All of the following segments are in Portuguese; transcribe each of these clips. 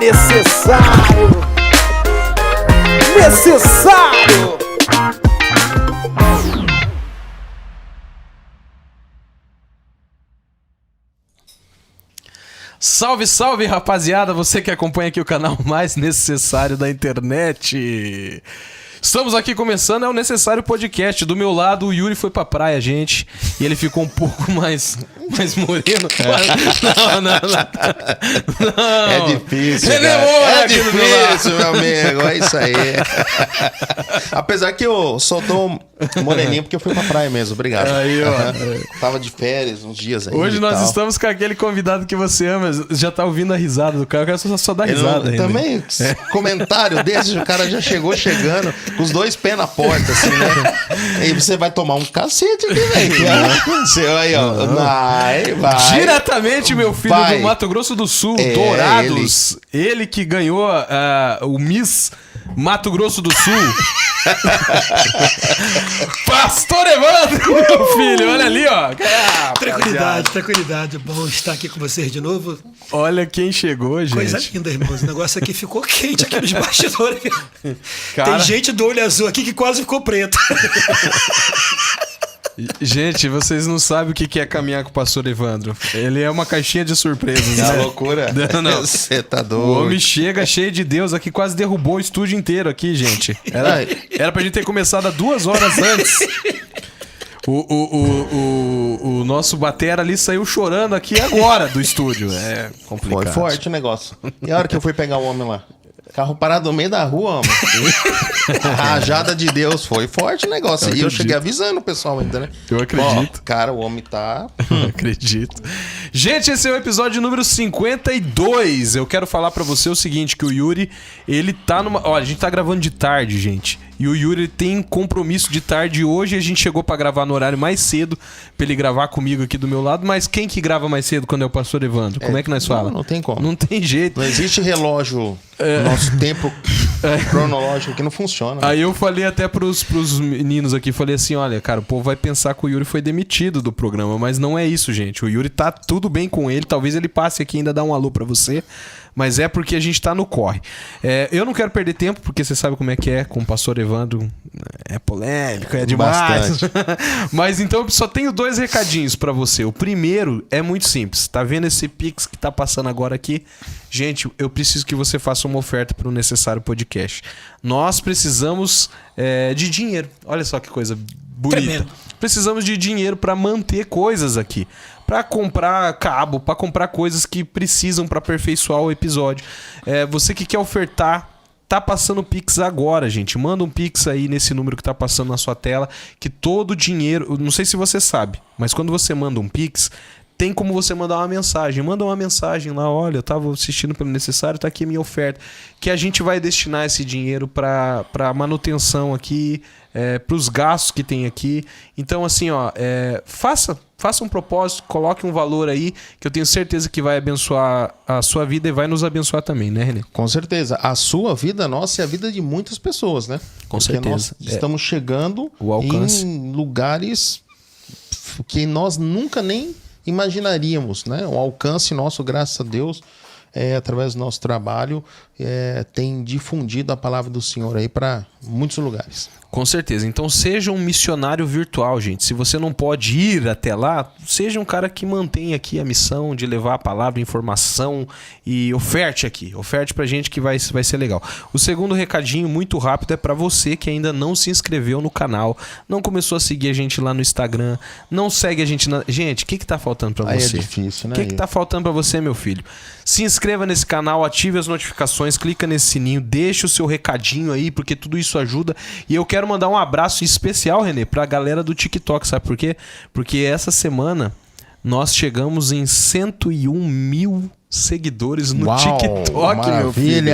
necessário. Salve, salve, rapaziada, você que acompanha aqui o canal mais necessário da internet. Estamos aqui começando, é o Necessário Podcast. Do meu lado, o Yuri foi pra praia, gente, e ele ficou um pouco mais moreno. Não. É difícil, Ele cara. é difícil, meu amigo. É isso aí. Apesar que eu só tô moreninho porque eu fui pra praia mesmo. Obrigado. Aí, ó. Tava de férias uns dias aí. Hoje nós estamos com aquele convidado que você ama. Já tá ouvindo a risada do cara. Eu quero só dar risada ainda. Também, comentário desse, o cara já chegou chegando com os dois pés na porta, assim, né? Aí você vai tomar um cacete aqui, velho. Você aí, ó. Vai. Diretamente, meu filho, do Mato Grosso do Sul, Dourados. Ele que ganhou o Miss Mato Grosso do Sul. Pastor Evandro, meu filho, olha ali, ó. Tranquilidade. Bom estar aqui com vocês de novo. Olha quem chegou, gente. Coisa linda, irmãos. O negócio aqui ficou quente aqui nos bastidores. Cara... Tem gente do olho azul aqui que quase ficou preto. Gente, vocês não sabem o que é caminhar com o pastor Evandro. Ele é uma caixinha de surpresas, né? É loucura. Não. Você tá doido. O homem chega cheio de Deus aqui, quase derrubou o estúdio inteiro aqui, gente. Era pra gente ter começado há 2 horas antes. O nosso batera ali saiu chorando aqui agora do estúdio. É complicado. Foi forte o negócio. E a hora que eu fui pegar o homem lá? Carro parado no meio da rua, homem. A rajada de Deus, foi forte o negócio. E eu cheguei avisando o pessoal ainda, né? Eu acredito. Ó, cara, o homem tá... Acredito. Gente, esse é o episódio número 52. Eu quero falar pra você o seguinte, que o Yuri, ele tá numa... Olha, a gente tá gravando de tarde, gente. E o Yuri tem compromisso de tarde hoje. A gente chegou pra gravar no horário mais cedo, pra ele gravar comigo aqui do meu lado. Mas quem que grava mais cedo quando é o pastor Evandro? Como é que nós falamos? Não tem como. Não tem jeito. Não existe relógio, nosso tempo cronológico que não funciona. Aí eu falei até pros meninos aqui, falei assim, olha, cara, o povo vai pensar que o Yuri foi demitido do programa, mas não é isso, gente. O Yuri tá tudo bem com ele, talvez ele passe aqui e ainda dá um alô pra você, mas é porque a gente tá no corre. Eu não quero perder tempo, porque você sabe como é que é com o pastor Evandro, é polêmico, é demais. Mas então eu só tenho 2 recadinhos pra você. O primeiro é muito simples, tá vendo esse Pix que tá passando agora aqui? Gente, eu preciso que você faça uma oferta pro Necessário Podcast. Nós precisamos de dinheiro. Olha só que coisa bonita. Tremendo. Precisamos de dinheiro para manter coisas aqui. Para comprar cabo, para comprar coisas que precisam para aperfeiçoar o episódio. Você que quer ofertar, tá passando o Pix agora, gente. Manda um Pix aí nesse número que tá passando na sua tela. Que todo o dinheiro... Não sei se você sabe, mas quando você manda um Pix... Tem como você mandar uma mensagem. Manda uma mensagem lá, olha, eu tava assistindo pelo Necessário, tá aqui a minha oferta. Que a gente vai destinar esse dinheiro para manutenção aqui, pros gastos que tem aqui. Então, assim, ó, faça um propósito, coloque um valor aí, que eu tenho certeza que vai abençoar a sua vida e vai nos abençoar também, né, René? Com certeza. A sua vida, nossa, é a vida de muitas pessoas, né? Com certeza. Nós estamos chegando em lugares que nós nunca nem imaginaríamos, né? O alcance nosso, graças a Deus, através do nosso trabalho, tem difundido a palavra do Senhor aí para muitos lugares. Com certeza. Então seja um missionário virtual, gente. Se você não pode ir até lá, seja um cara que mantém aqui a missão de levar a palavra, a informação e oferte aqui. Oferte pra gente que vai ser legal. O segundo recadinho, muito rápido, é pra você que ainda não se inscreveu no canal, não começou a seguir a gente lá no Instagram, não segue a gente na... Gente, o que tá faltando pra você? Aí é difícil, né? O que tá faltando pra você, meu filho? Se inscreva nesse canal, ative as notificações, clica nesse sininho, deixa o seu recadinho aí, porque tudo isso ajuda. E eu quero mandar um abraço especial, Renê, pra galera do TikTok, sabe por quê? Porque essa semana nós chegamos em 101 mil seguidores no TikTok, meu filho.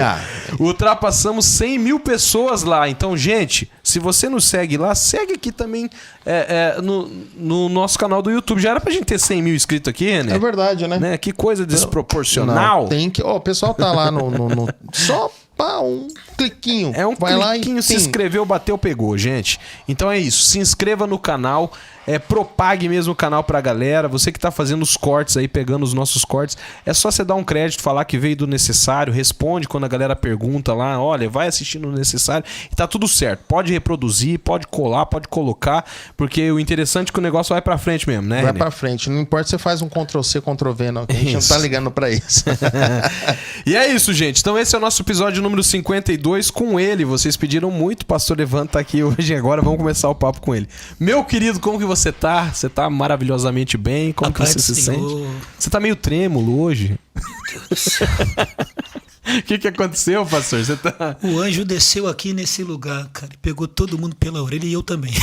Ultrapassamos 100 mil pessoas lá. Então, gente, se você não segue lá, segue aqui também no nosso canal do YouTube. Já era pra gente ter 100 mil inscritos aqui, René? É verdade, né? Que coisa desproporcional. Não, tem que... o pessoal tá lá só um cliquinho. É um vai cliquinho, lá e se inscreveu, bateu, pegou, gente. Então é isso, se inscreva no canal, propague mesmo o canal pra galera. Você que tá fazendo os cortes aí, pegando os nossos cortes, é só você dar um crédito, falar que veio do Necessário, responde quando a galera pergunta lá, olha, vai assistindo o Necessário e tá tudo certo. Pode reproduzir, pode colar, pode colocar, porque o interessante é que o negócio vai pra frente mesmo, né, Vai René? pra frente, não importa se você faz um Ctrl-C, Ctrl-V, não, que a gente não tá ligando pra isso. E é isso, gente. Então esse é o nosso episódio número 52 com ele. Vocês pediram muito, o Pastor Evandro tá aqui hoje e agora vamos começar o papo com ele. Meu querido, como que você tá? Você tá maravilhosamente bem? Como que você se sente? Você tá meio trêmulo hoje? Meu Deus do céu. O que aconteceu, pastor? Você tá... O anjo desceu aqui nesse lugar, cara, e pegou todo mundo pela orelha e eu também.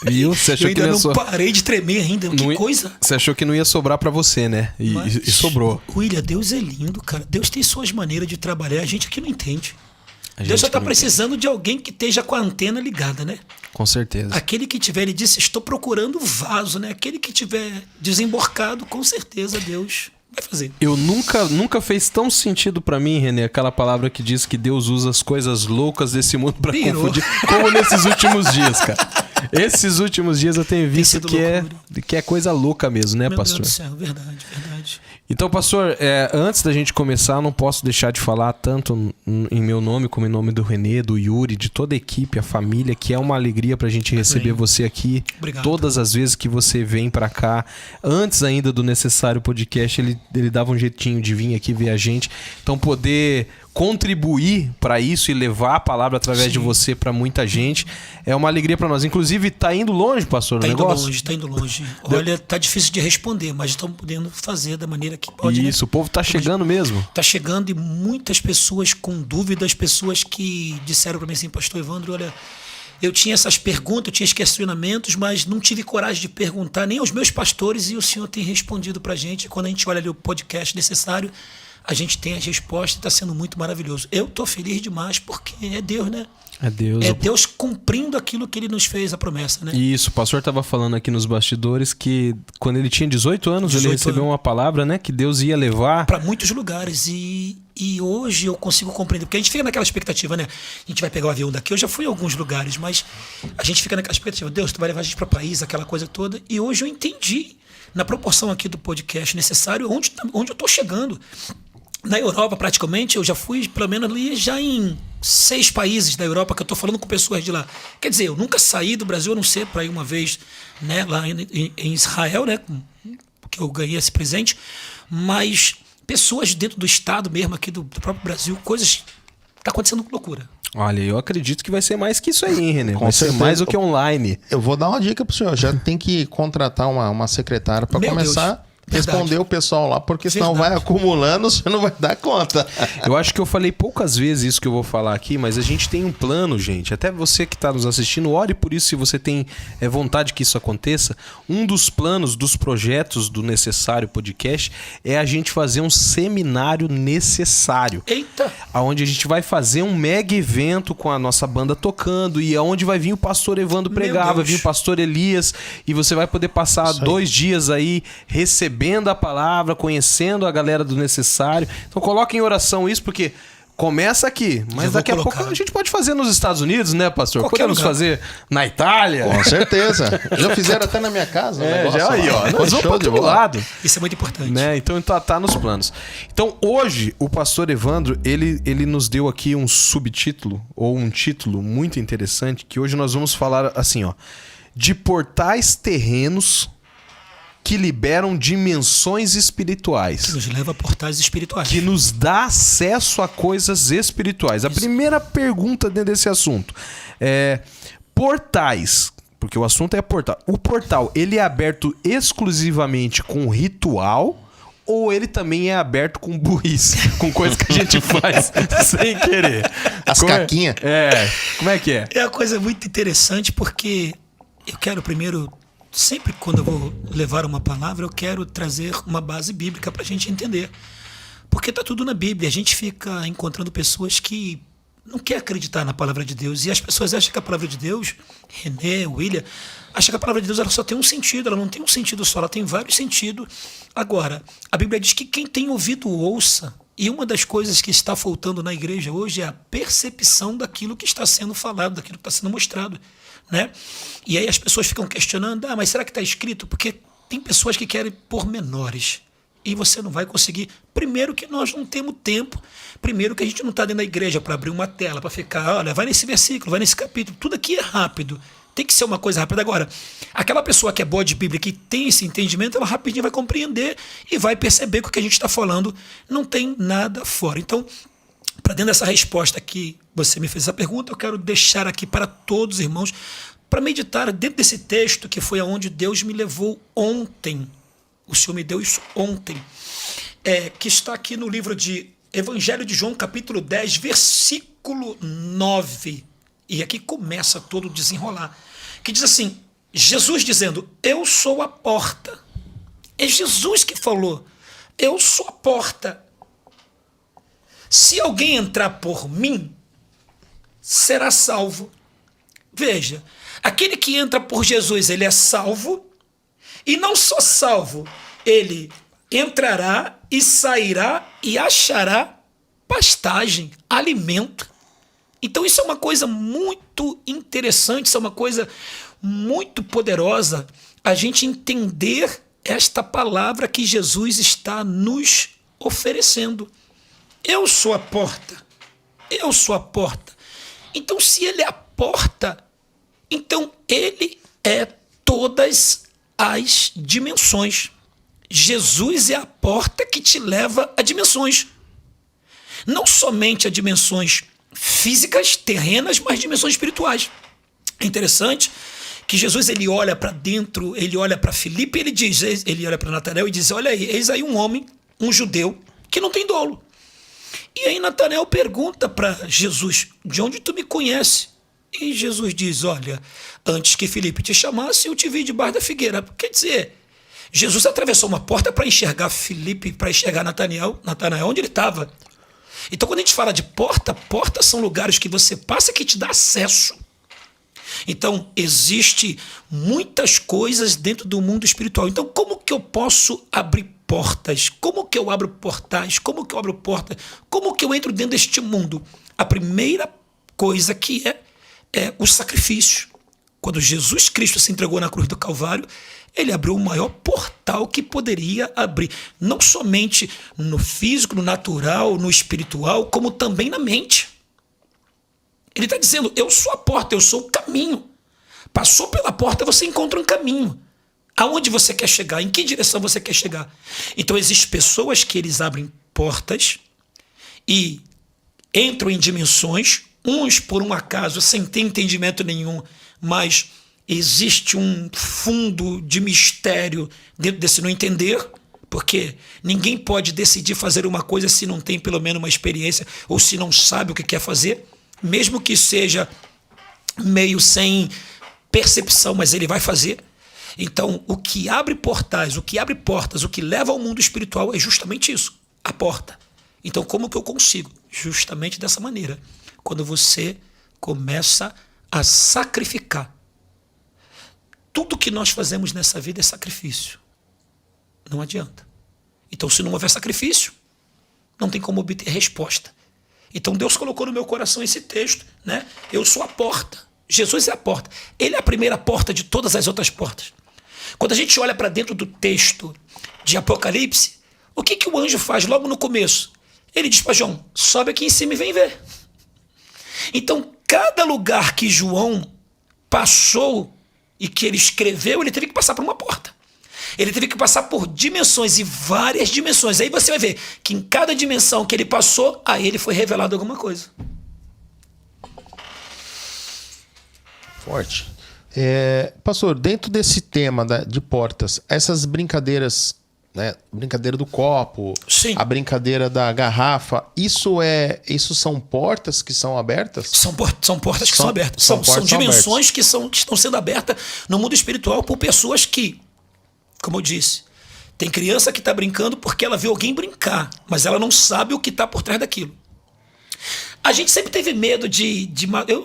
Viu? Você achou eu ainda que não parei de tremer ainda. Que coisa. Você achou que não ia sobrar pra você, né? E sobrou. William, Deus é lindo, cara. Deus tem suas maneiras de trabalhar. A gente aqui não entende. Deus só está precisando de alguém que esteja com a antena ligada, né? Com certeza. Aquele que tiver, ele disse, estou procurando vaso, né? Aquele que tiver desemborcado, com certeza Deus vai fazer. Eu nunca fez tão sentido pra mim, René, aquela palavra que diz que Deus usa as coisas loucas desse mundo pra confundir, como nesses últimos dias, cara. Esses últimos dias eu tenho visto que é coisa louca mesmo, né, pastor? Meu Deus do céu, verdade, verdade. Então, pastor, antes da gente começar, eu não posso deixar de falar tanto em meu nome como em nome do Renê, do Yuri, de toda a equipe, a família, que é uma alegria pra gente receber você aqui. Obrigado. Todas as vezes que você vem pra cá, antes ainda do Necessário Podcast, ele dava um jeitinho de vir aqui ver a gente. Então, poder contribuir para isso e levar a palavra através de você para muita gente é uma alegria para nós. Inclusive, tá indo longe, pastor, o negócio? Tá indo longe. Olha, tá difícil de responder, mas estamos podendo fazer da maneira que pode. Isso, né? O povo tá chegando mesmo. Tá chegando e muitas pessoas com dúvidas, pessoas que disseram para mim assim, pastor Evandro, olha, eu tinha essas perguntas, eu tinha esses questionamentos, mas não tive coragem de perguntar nem aos meus pastores e o senhor tem respondido pra gente. Quando a gente olha ali o podcast Necessário, a gente tem as respostas e está sendo muito maravilhoso. Eu estou feliz demais porque é Deus, né? É Deus. É Deus cumprindo aquilo que Ele nos fez, a promessa, né? Isso, o pastor estava falando aqui nos bastidores que quando ele tinha 18 anos, ele recebeu uma palavra, né? Que Deus ia levar... para muitos lugares e hoje eu consigo compreender. Porque a gente fica naquela expectativa, né? A gente vai pegar o avião daqui. Eu já fui em alguns lugares, mas a gente fica naquela expectativa. Deus, tu vai levar a gente para país, aquela coisa toda. E hoje eu entendi, na proporção aqui do podcast Necessário, onde eu estou chegando. Na Europa, praticamente, eu já fui, pelo menos ali, já em 6 países da Europa, que eu estou falando com pessoas de lá. Quer dizer, eu nunca saí do Brasil, a não ser para ir uma vez, né, lá em Israel, né, que eu ganhei esse presente, mas pessoas dentro do estado mesmo, aqui do próprio Brasil, coisas... Tá acontecendo com loucura. Olha, eu acredito que vai ser mais que isso aí, hein, René? Vai ser mais do que online. Eu vou dar uma dica pro senhor, já tem que contratar uma secretária para começar... Deus. Responder o pessoal lá, porque senão vai acumulando, você não vai dar conta. Eu acho que eu falei poucas vezes isso que eu vou falar aqui, mas a gente tem um plano, gente. Até você que está nos assistindo, ore por isso se você tem vontade que isso aconteça. Um dos planos, dos projetos do Necessário Podcast é a gente fazer um seminário necessário. Eita! Onde a gente vai fazer um mega evento com a nossa banda tocando e aonde vai vir o pastor Evandro pregar, vai vir o pastor Elias e você vai poder passar 2 dias aí recebendo a palavra, conhecendo a galera do Necessário. Então coloque em oração isso, porque começa aqui, mas daqui a pouco a gente pode fazer nos Estados Unidos, né, pastor? Podemos fazer na Itália. Com certeza. Já fizeram até na minha casa. Já aí, ó. Nós vamos para todo lado. Isso é muito importante. Né? Então tá nos planos. Então hoje o pastor Evandro, ele nos deu aqui um subtítulo, ou um título muito interessante, que hoje nós vamos falar assim, ó, de portais terrenos que liberam dimensões espirituais. Que nos leva a portais espirituais. Que nos dá acesso a coisas espirituais. A primeira pergunta dentro desse assunto é portais, porque o assunto é portal. O portal, ele é aberto exclusivamente com ritual ou ele também é aberto com burrice, com coisa que a gente faz sem querer? As caquinhas? Como é que é? É uma coisa muito interessante porque eu quero primeiro... Sempre quando eu vou levar uma palavra, eu quero trazer uma base bíblica para a gente entender. Porque está tudo na Bíblia. A gente fica encontrando pessoas que não querem acreditar na palavra de Deus. E as pessoas acham que a palavra de Deus, René, William, acham que a palavra de Deus ela só tem um sentido. Ela não tem um sentido só, ela tem vários sentidos. Agora, a Bíblia diz que quem tem ouvido ouça E uma das coisas que está faltando na igreja hoje é a percepção daquilo que está sendo falado, daquilo que está sendo mostrado, né? E aí as pessoas ficam questionando, mas será que está escrito? Porque tem pessoas que querem pormenores. E você não vai conseguir. Primeiro que nós não temos tempo. Primeiro que a gente não está dentro da igreja para abrir uma tela, para ficar, olha, vai nesse versículo, vai nesse capítulo. Tudo aqui é rápido. Tem que ser uma coisa rápida. Agora, aquela pessoa que é boa de Bíblia, que tem esse entendimento, ela rapidinho vai compreender e vai perceber que o que a gente está falando não tem nada fora. Então, para dentro dessa resposta que você me fez essa pergunta, eu quero deixar aqui para todos os irmãos para meditar dentro desse texto que foi aonde Deus me levou ontem. O Senhor me deu isso ontem, que está aqui no livro de Evangelho de João, capítulo 10, versículo 9. E aqui começa todo o desenrolar. Que diz assim, Jesus dizendo, eu sou a porta. É Jesus que falou, eu sou a porta. Se alguém entrar por mim, será salvo. Veja, aquele que entra por Jesus, ele é salvo. E não só salvo, ele entrará e sairá e achará pastagem, alimento. Então isso é uma coisa muito interessante, isso é uma coisa muito poderosa, a gente entender esta palavra que Jesus está nos oferecendo. Eu sou a porta, eu sou a porta. Então se ele é a porta, então ele é todas as dimensões. Jesus é a porta que te leva a dimensões. Não somente a dimensões físicas, terrenas, mas dimensões espirituais. É interessante que Jesus ele olha para dentro, ele olha para Filipe, ele olha para Natanael e diz, olha aí, eis aí um homem, um judeu, que não tem dolo. E aí Natanael pergunta para Jesus, de onde tu me conheces? E Jesus diz, olha, antes que Filipe te chamasse, eu te vi debaixo da figueira. Quer dizer, Jesus atravessou uma porta para enxergar Filipe, para enxergar Natanael onde ele estava. Então, quando a gente fala de porta, portas são lugares que você passa que te dá acesso. Então, existe muitas coisas dentro do mundo espiritual. Então, como que eu posso abrir portas? Como que eu abro portais? Como que eu abro portas? Como que eu entro dentro deste mundo? A primeira coisa que é o sacrifício. Quando Jesus Cristo se entregou na cruz do Calvário, ele abriu o maior portal que poderia abrir, não somente no físico, no natural, no espiritual, como também na mente. Ele está dizendo, eu sou a porta, eu sou o caminho. Passou pela porta, você encontra um caminho. Aonde você quer chegar? Em que direção você quer chegar? Então, existem pessoas que eles abrem portas e entram em dimensões, uns por um acaso, sem ter entendimento nenhum, mas existe um fundo de mistério dentro desse não entender, porque ninguém pode decidir fazer uma coisa se não tem pelo menos uma experiência ou se não sabe o que quer fazer, mesmo que seja meio sem percepção, mas ele vai fazer. Então, o que abre portais, o que abre portas, o que leva ao mundo espiritual é justamente isso, a porta. Então, como que eu consigo? Justamente dessa maneira. Quando você começa a sacrificar. Tudo que nós fazemos nessa vida é sacrifício. Não adianta. Então, se não houver sacrifício, não tem como obter resposta. Então, Deus colocou no meu coração esse texto, né? Eu sou a porta. Jesus é a porta. Ele é a primeira porta de todas as outras portas. Quando a gente olha para dentro do texto de Apocalipse, o que o anjo faz logo no começo? Ele diz para João, sobe aqui em cima e vem ver. Então, cada lugar que João passou e que ele escreveu, ele teve que passar por uma porta. Ele teve que passar por dimensões e várias dimensões. Aí você vai ver que em cada dimensão que ele passou, a ele foi revelado alguma coisa. Forte. Pastor, dentro desse tema de portas, essas brincadeiras, né, brincadeira do copo, sim, a brincadeira da garrafa, isso são portas que são abertas? São portas que são abertas. São dimensões que estão sendo abertas no mundo espiritual por pessoas que, como eu disse, tem criança que está brincando porque ela viu alguém brincar, mas ela não sabe o que está por trás daquilo. A gente sempre teve medo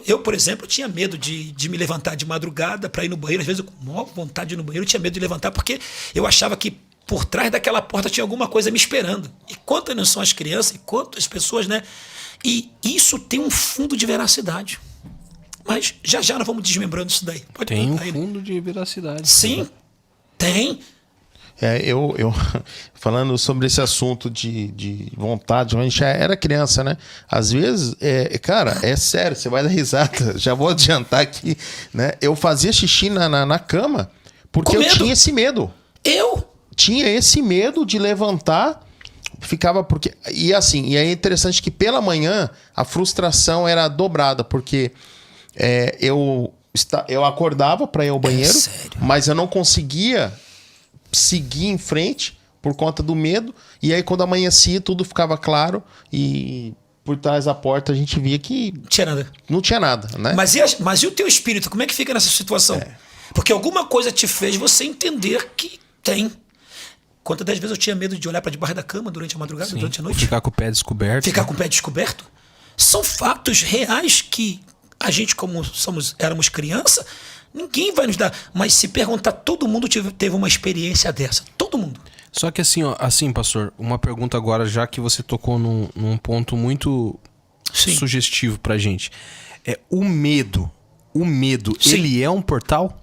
eu, por exemplo, tinha medo de me levantar de madrugada para ir no banheiro. Às vezes eu com maior vontade de ir no banheiro, eu tinha medo de levantar porque eu achava que por trás daquela porta tinha alguma coisa me esperando. E quantas não são as crianças, e quantas pessoas, né? E isso tem um fundo de veracidade. Mas já nós vamos desmembrando isso daí. Pode tem um fundo de veracidade. Sim, tem. Eu falando sobre esse assunto de vontade, a gente já era criança, né? Às vezes, cara, é sério, você vai dar risada. Já vou adiantar aqui, né? Eu fazia xixi na cama porque eu tinha esse medo. Tinha esse medo de levantar, ficava porque... E assim, e é interessante que pela manhã a frustração era dobrada, porque eu acordava para ir ao banheiro, mas eu não conseguia seguir em frente por conta do medo. E aí quando amanhecia tudo ficava claro e por trás da porta a gente via que não tinha nada, né? Mas e o teu espírito, como é que fica nessa situação? Porque alguma coisa te fez você entender que tem. Quantas das vezes eu tinha medo de olhar para debaixo da cama durante a madrugada, durante a noite? Ficar com o pé descoberto. Com o pé descoberto. São fatos reais que a gente, como éramos criança, ninguém vai nos dar. Mas se perguntar, todo mundo teve uma experiência dessa. Todo mundo. Só que assim, pastor, uma pergunta agora, já que você tocou num ponto muito sugestivo pra gente. O medo, ele é um portal?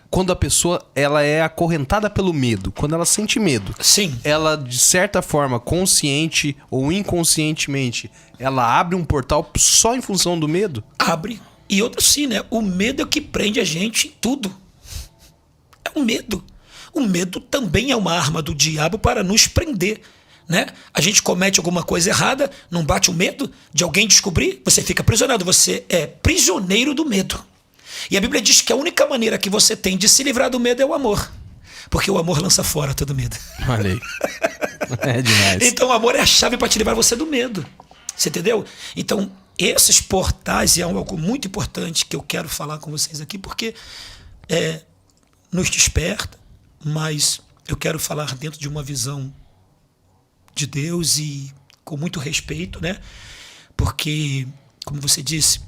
Quando a pessoa ela é acorrentada pelo medo, quando ela sente medo, ela, de certa forma, consciente ou inconscientemente, ela abre um portal só em função do medo? Abre. E outra sim, né? O medo é o que prende a gente em tudo. É o medo. O medo também é uma arma do diabo para nos prender, né? A gente comete alguma coisa errada, não bate o medo de alguém descobrir, você fica aprisionado. Você é prisioneiro do medo. E a Bíblia diz que a única maneira que você tem de se livrar do medo é o amor. Porque o amor lança fora todo medo. Olha aí. É demais. Então o amor é a chave para te livrar você do medo. Você entendeu? Então, esses portais é algo muito importante que eu quero falar com vocês aqui, porque nos desperta, mas eu quero falar dentro de uma visão de Deus e com muito respeito, né? Porque, como você disse,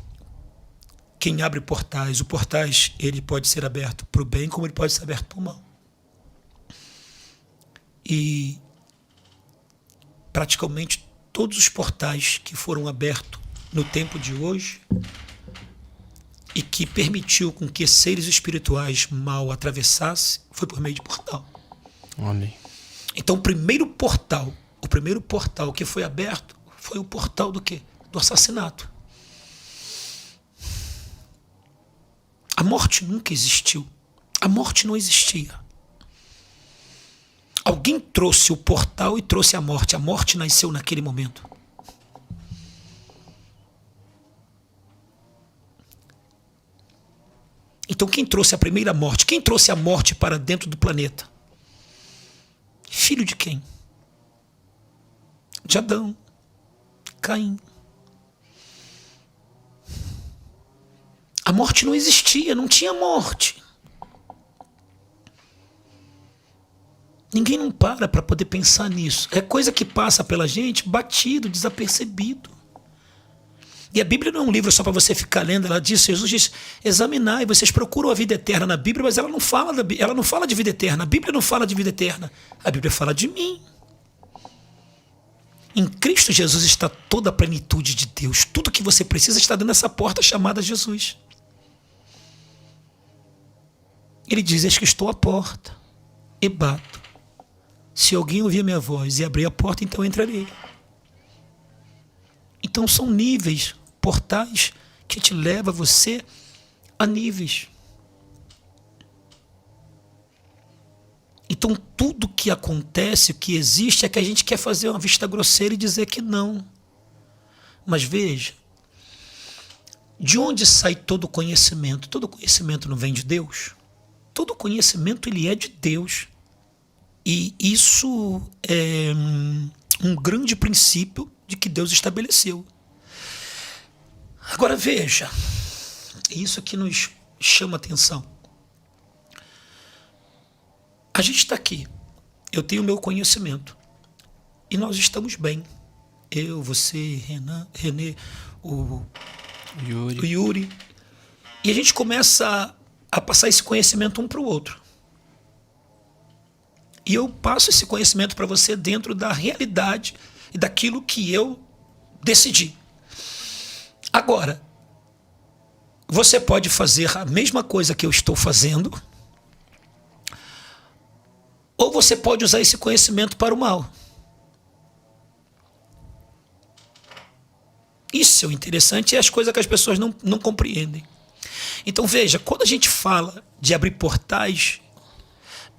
quem abre portais, o portais ele pode ser aberto para o bem, como ele pode ser aberto para o mal. E praticamente todos os portais que foram abertos no tempo de hoje e que permitiu com que seres espirituais mal atravessassem foi por meio de portal. Olha aí. Então o primeiro portal que foi aberto foi o portal do quê? Do assassinato. A morte nunca existiu. A morte não existia. Alguém trouxe o portal e trouxe a morte. A morte nasceu naquele momento. Então quem trouxe a primeira morte? Quem trouxe a morte para dentro do planeta? Filho de quem? De Adão. Caim. A morte não existia, não tinha morte. Ninguém não para poder pensar nisso. É coisa que passa pela gente batido, desapercebido. E a Bíblia não é um livro só para você ficar lendo. Ela diz, Jesus diz, examinai, vocês procuram a vida eterna na Bíblia, mas ela não fala de vida eterna. A Bíblia não fala de vida eterna. A Bíblia fala de mim. Em Cristo Jesus está toda a plenitude de Deus. Tudo que você precisa está dentro dessa porta chamada Jesus. Ele diz, eis que estou à porta e bato. Se alguém ouvir a minha voz e abrir a porta, então entrarei. Então são níveis, portais que te levam você a níveis. Então tudo que acontece, o que existe, é que a gente quer fazer uma vista grosseira e dizer que não. Mas veja, de onde sai todo o conhecimento? Todo conhecimento não vem de Deus? Todo conhecimento ele é de Deus. E isso é um grande princípio de que Deus estabeleceu. Agora veja, isso que nos chama a atenção. A gente está aqui, eu tenho o meu conhecimento e nós estamos bem. Eu, você, Renê, o Yuri. E a gente começa a passar esse conhecimento um para o outro. E eu passo esse conhecimento para você dentro da realidade e daquilo que eu decidi. Agora, você pode fazer a mesma coisa que eu estou fazendo, ou você pode usar esse conhecimento para o mal. Isso é o interessante e as coisas que as pessoas não compreendem. Então veja, quando a gente fala de abrir portais,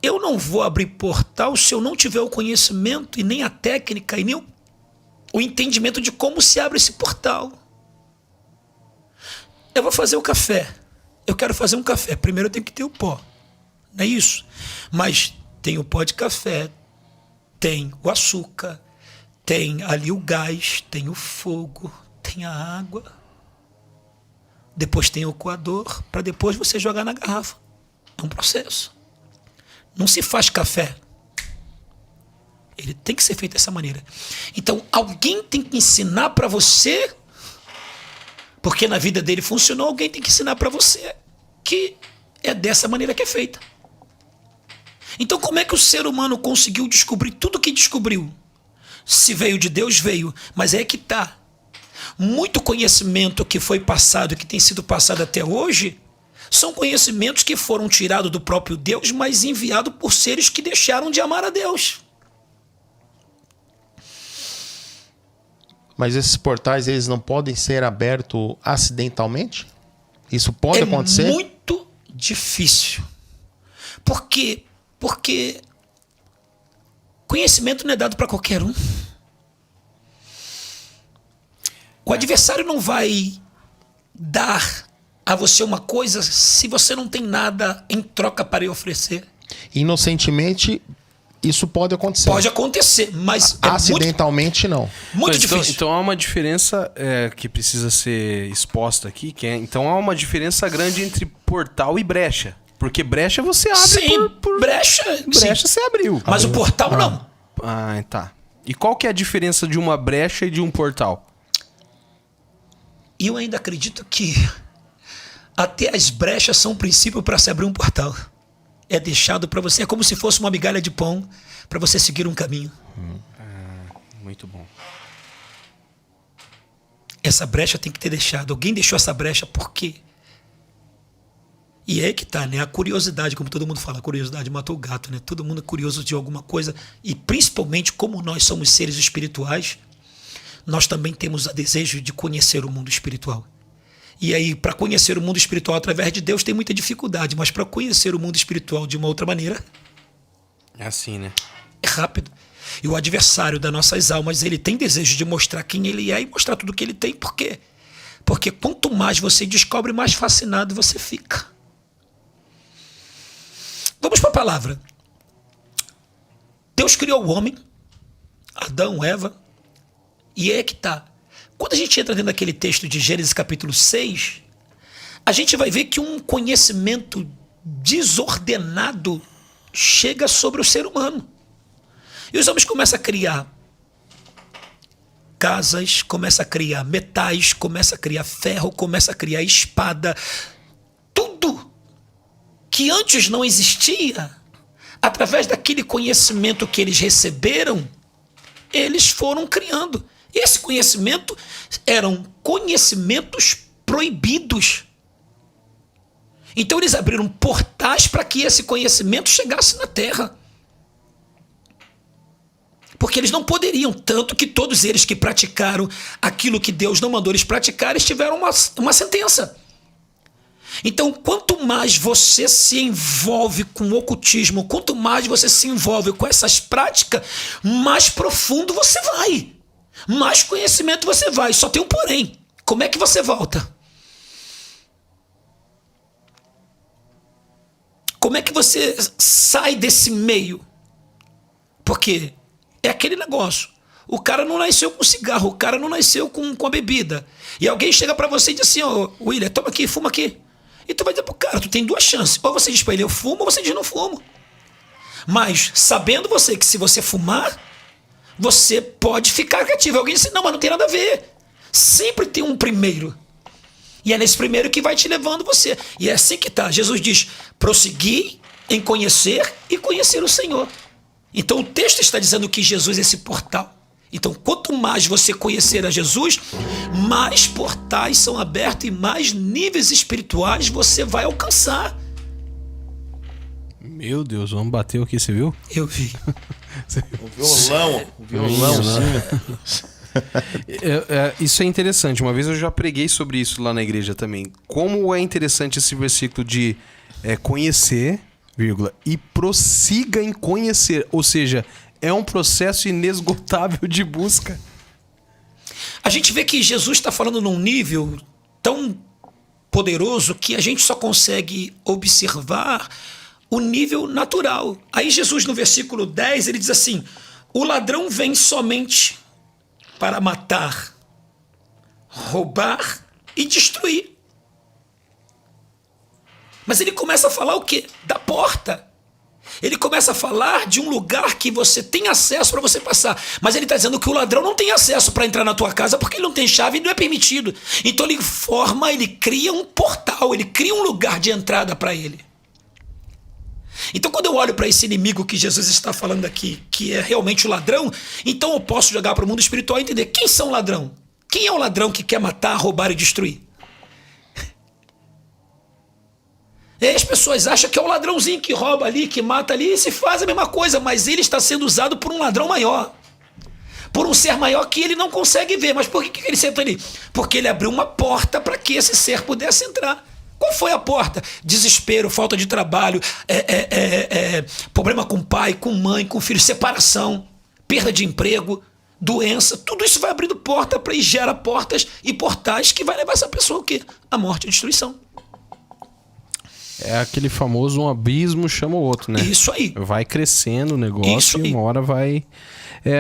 eu não vou abrir portal se eu não tiver o conhecimento e nem a técnica e nem o entendimento de como se abre esse portal. Eu vou fazer o café. Eu quero fazer um café. Primeiro eu tenho que ter o pó. Não é isso? Mas tem o pó de café, tem o açúcar, tem ali o gás, tem o fogo, tem a água. Depois tem o coador, para depois você jogar na garrafa. É um processo. Não se faz café. Ele tem que ser feito dessa maneira. Então, alguém tem que ensinar para você, porque na vida dele funcionou, alguém tem que ensinar para você que é dessa maneira que é feita. Então, como é que o ser humano conseguiu descobrir tudo o que descobriu? Se veio de Deus, veio. Mas é que está. Muito conhecimento que foi passado, que tem sido passado até hoje, são conhecimentos que foram tirados do próprio Deus, mas enviados por seres que deixaram de amar a Deus. Mas esses portais, eles não podem ser abertos acidentalmente? Isso pode acontecer? É muito difícil. Por quê? Porque conhecimento não é dado para qualquer um. O adversário não vai dar a você uma coisa se você não tem nada em troca para lhe oferecer. Inocentemente, isso pode acontecer. Pode acontecer, mas acidentalmente não. Muito difícil. Então há uma diferença que precisa ser exposta aqui. Então há uma diferença grande entre portal e brecha. Porque brecha você abre. Sim, brecha você abriu. Mas o portal não. Ah, tá. E qual que é a diferença de uma brecha e de um portal? E eu ainda acredito que até as brechas são um princípio para se abrir um portal. É deixado para você, é como se fosse uma migalha de pão para você seguir um caminho. Muito bom. Essa brecha tem que ter deixado. Alguém deixou essa brecha por quê? E é que tá, né? A curiosidade, como todo mundo fala, a curiosidade matou o gato, né? Todo mundo é curioso de alguma coisa. E principalmente, como nós somos seres espirituais, nós também temos o desejo de conhecer o mundo espiritual. E aí, para conhecer o mundo espiritual através de Deus, tem muita dificuldade. Mas para conhecer o mundo espiritual de uma outra maneira... É assim, né? É rápido. E o adversário das nossas almas, ele tem desejo de mostrar quem ele é e mostrar tudo que ele tem. Por quê? Porque quanto mais você descobre, mais fascinado você fica. Vamos para a palavra. Deus criou o homem, Adão, Eva, e é que tá. Quando a gente entra dentro daquele texto de Gênesis capítulo 6, a gente vai ver que um conhecimento desordenado chega sobre o ser humano. E os homens começam a criar casas, começam a criar metais, começam a criar ferro, começam a criar espada. Tudo que antes não existia, através daquele conhecimento que eles receberam, eles foram criando. Esse conhecimento eram conhecimentos proibidos. Então eles abriram portais para que esse conhecimento chegasse na Terra. Porque eles não poderiam, tanto que todos eles que praticaram aquilo que Deus não mandou eles praticar, eles tiveram uma sentença. Então, quanto mais você se envolve com o ocultismo, quanto mais você se envolve com essas práticas, mais profundo você vai. Mais conhecimento você vai. Só tem um porém. Como é que você volta? Como é que você sai desse meio? Porque é aquele negócio. O cara não nasceu com cigarro, o cara não nasceu com a bebida. E alguém chega pra você e diz assim, ó, William, toma aqui, fuma aqui. E tu vai dizer pro cara, tu tem duas chances. Ou você diz pra ele, eu fumo, ou você diz, não fumo. Mas, sabendo você que se você fumar, você pode ficar cativo. Alguém diz, não, mas não tem nada a ver. Sempre tem um primeiro. E é nesse primeiro que vai te levando você. E é assim que tá. Jesus diz, prosseguir em conhecer e conhecer o Senhor. Então o texto está dizendo que Jesus é esse portal. Então quanto mais você conhecer a Jesus, mais portais são abertos e mais níveis espirituais você vai alcançar. Meu Deus, vamos bater aqui, você viu? Eu vi. O violãozinho. Isso é interessante. Uma vez eu já preguei sobre isso lá na igreja também. Como é interessante esse versículo de conhecer, vírgula, e prossiga em conhecer. Ou seja, é um processo inesgotável de busca. A gente vê que Jesus está falando num nível tão poderoso que a gente só consegue observar o nível natural. Aí Jesus, no versículo 10, ele diz assim: o ladrão vem somente para matar, roubar e destruir. Mas ele começa a falar o quê? Da porta. Ele começa a falar de um lugar que você tem acesso para você passar. Mas ele está dizendo que o ladrão não tem acesso para entrar na tua casa porque ele não tem chave e não é permitido. Então ele cria um portal, ele cria um lugar de entrada para ele. Então quando eu olho para esse inimigo que Jesus está falando aqui, que é realmente o ladrão, então eu posso jogar para o mundo espiritual e entender quem são o ladrão. Quem é o ladrão que quer matar, roubar e destruir? E as pessoas acham que é o ladrãozinho que rouba ali, que mata ali, e se faz a mesma coisa, mas ele está sendo usado por um ladrão maior. Por um ser maior que ele não consegue ver. Mas por que ele sentou ali? Porque ele abriu uma porta para que esse ser pudesse entrar. Qual foi a porta? Desespero, falta de trabalho, problema com pai, com mãe, com filho, separação, perda de emprego, doença. Tudo isso vai abrindo porta e gera portas e portais que vai levar essa pessoa o quê? A morte e a destruição. É aquele famoso um abismo chama o outro, né? Isso aí. Vai crescendo o negócio e uma hora vai...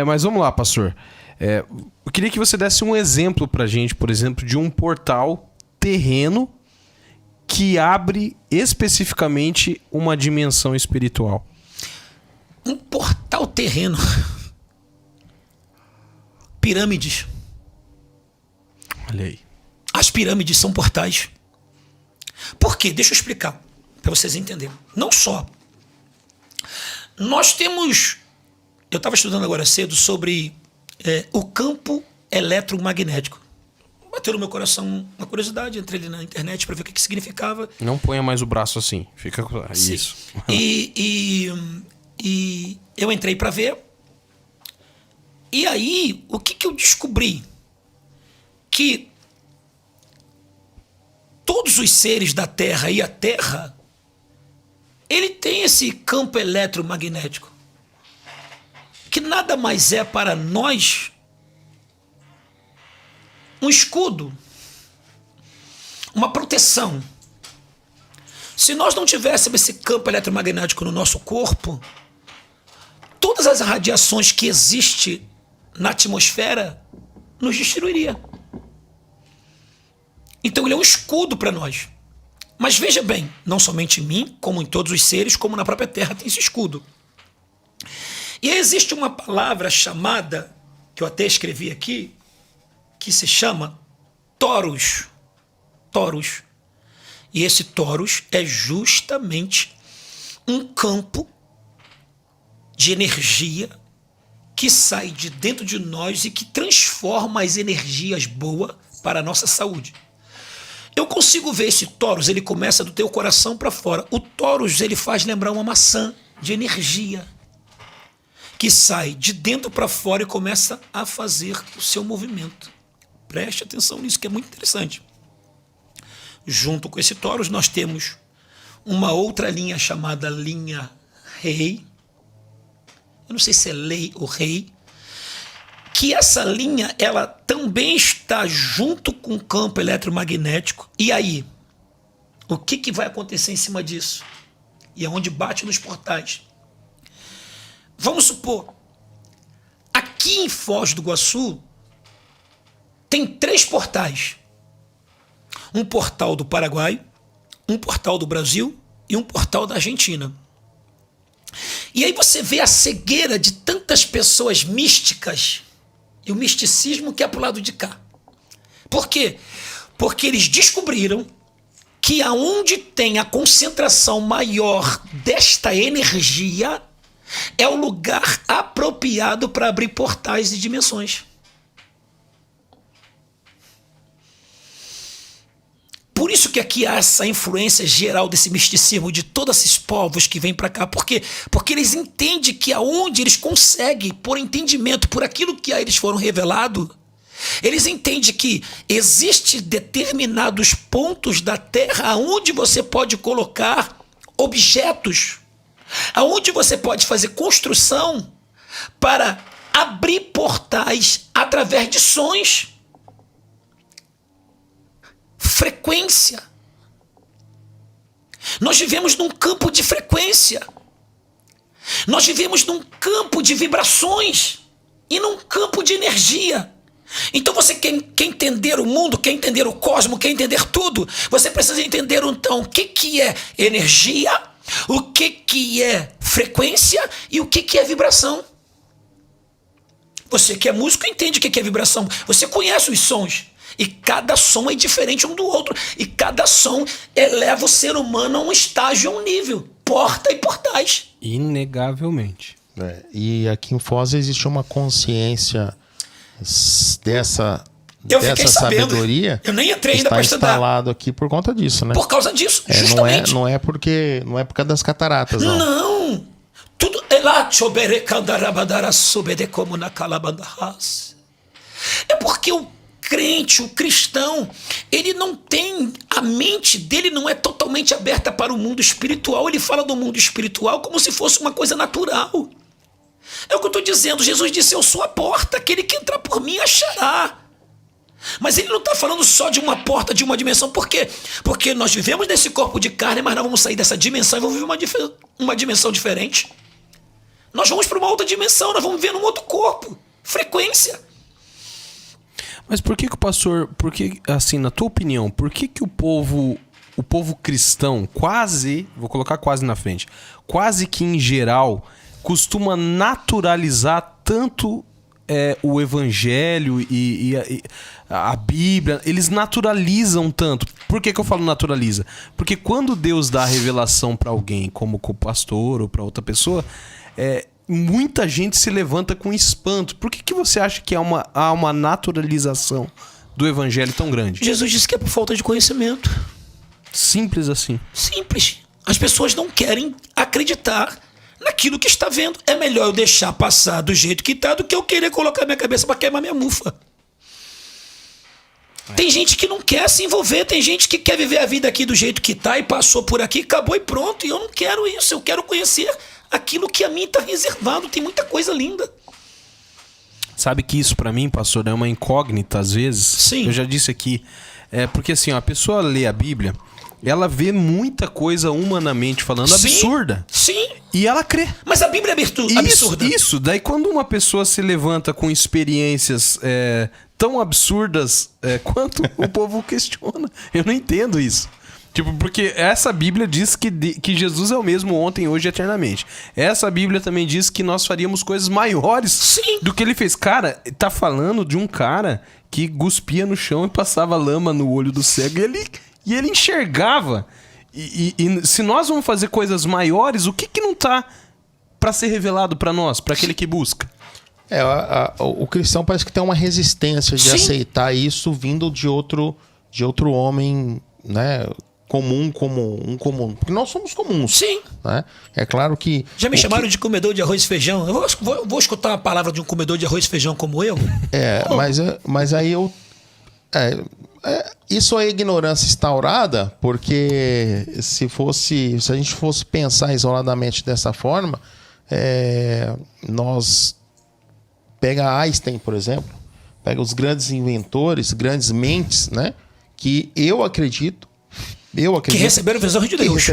mas vamos lá, pastor. Eu queria que você desse um exemplo pra gente, por exemplo, de um portal terreno que abre especificamente uma dimensão espiritual. Um portal terreno. Pirâmides. Olha aí. As pirâmides são portais. Por quê? Deixa eu explicar, para vocês entenderem. Não só. Nós temos... Eu estava estudando agora cedo sobre o campo eletromagnético. Bateu no meu coração uma curiosidade, entrei ali na internet para ver o que significava. Não ponha mais o braço assim, fica com isso. E eu entrei para ver. E aí, o que eu descobri? Que todos os seres da Terra e a Terra, ele tem esse campo eletromagnético, que nada mais é para nós um escudo, uma proteção. Se nós não tivéssemos esse campo eletromagnético no nosso corpo, todas as radiações que existem na atmosfera nos destruiria. Então ele é um escudo para nós. Mas veja bem, não somente em mim, como em todos os seres, como na própria Terra tem esse escudo. E existe uma palavra chamada, que eu até escrevi aqui, que se chama Torus. Torus. E esse Torus é justamente um campo de energia que sai de dentro de nós e que transforma as energias boas para a nossa saúde. Eu consigo ver esse Torus, ele começa do teu coração para fora. O Torus, ele faz lembrar uma maçã de energia que sai de dentro para fora e começa a fazer o seu movimento. Preste atenção nisso, que é muito interessante. Junto com esse Torus, nós temos uma outra linha chamada linha Rei. Eu não sei se é lei ou rei. Que essa linha, ela também está junto com o campo eletromagnético. E aí? O que vai acontecer em cima disso? E é onde bate nos portais. Vamos supor, aqui em Foz do Iguaçu, tem 3 portais. Um portal do Paraguai, um portal do Brasil e um portal da Argentina. E aí você vê a cegueira de tantas pessoas místicas e o misticismo que é pro lado de cá. Por quê? Porque eles descobriram que aonde tem a concentração maior desta energia é o lugar apropriado para abrir portais e dimensões. Por isso que aqui há essa influência geral desse misticismo de todos esses povos que vêm para cá. Por quê? Porque eles entendem que aonde eles conseguem, por entendimento, por aquilo que a eles foram revelado, eles entendem que existe determinados pontos da Terra onde você pode colocar objetos, aonde você pode fazer construção para abrir portais através de sons. Frequência. Nós vivemos num campo de frequência. Nós vivemos num campo de vibrações e num campo de energia. Então você quer entender o mundo, quer entender o cosmos, quer entender tudo, você precisa entender então o que é energia, o que é frequência e o que é vibração. Você que é músico entende o que é vibração. Você conhece os sons. E cada som é diferente um do outro. E cada som eleva o ser humano a um estágio, a um nível. Porta e portais. Inegavelmente. E aqui em Foz existe uma consciência dessa sabedoria. Eu nem entrei ainda para estudar. Está instalado aqui por conta disso, né? Por causa disso, justamente. Não é por causa das cataratas, não. Não. Tudo é lá. É porque o crente, o cristão, ele não tem, a mente dele não é totalmente aberta para o mundo espiritual. Ele fala do mundo espiritual como se fosse uma coisa natural. É o que eu estou dizendo. Jesus disse: eu sou a porta, aquele que entrar por mim achará. Mas ele não está falando só de uma porta, de uma dimensão. Por quê? Porque nós vivemos nesse corpo de carne, mas nós vamos sair dessa dimensão e vamos viver uma dimensão diferente. Nós vamos para uma outra dimensão, nós vamos viver num outro corpo. Frequência. Mas por que o pastor, assim, na tua opinião, por que o povo cristão vou colocar quase na frente, quase que em geral, costuma naturalizar tanto o evangelho e a Bíblia, eles naturalizam tanto. Por que eu falo naturaliza? Porque quando Deus dá a revelação para alguém, como com o pastor ou para outra pessoa, muita gente se levanta com espanto. Por que você acha que há uma naturalização do evangelho tão grande? Jesus disse que é por falta de conhecimento. Simples assim. Simples. As pessoas não querem acreditar naquilo que está vendo. É melhor eu deixar passar do jeito que está do que eu querer colocar minha cabeça para queimar minha mufa. Tem gente que não quer se envolver, tem gente que quer viver a vida aqui do jeito que está e passou por aqui, acabou e pronto. E eu não quero isso, eu quero conhecer aquilo que a mim está reservado. Tem muita coisa linda. Sabe que isso pra mim, pastor, é uma incógnita às vezes? Sim. Eu já disse aqui. Porque assim, a pessoa lê a Bíblia, ela vê muita coisa humanamente falando absurda. Sim. E ela crê. Mas a Bíblia é absurda. Isso. Daí quando uma pessoa se levanta com experiências tão absurdas quanto o povo questiona. Eu não entendo isso. Tipo, porque essa Bíblia diz que Jesus é o mesmo ontem, hoje e eternamente. Essa Bíblia também diz que nós faríamos coisas maiores do que ele fez. Cara, tá falando de um cara que cuspia no chão e passava lama no olho do cego e ele enxergava. E se nós vamos fazer coisas maiores, o que não tá para ser revelado para nós, para aquele que busca? O cristão parece que tem uma resistência de aceitar isso vindo de outro homem, né? Comum. Porque nós somos comuns. Sim. Né? É claro que... Já me chamaram de comedor de arroz e feijão. Eu vou escutar a palavra de um comedor de arroz e feijão como eu? Mas aí eu... isso é ignorância instaurada, porque se a gente fosse pensar isoladamente dessa forma, nós... Pega Einstein, por exemplo, pega os grandes inventores, grandes mentes, né? Que eu acredito que receberam visão de Deus.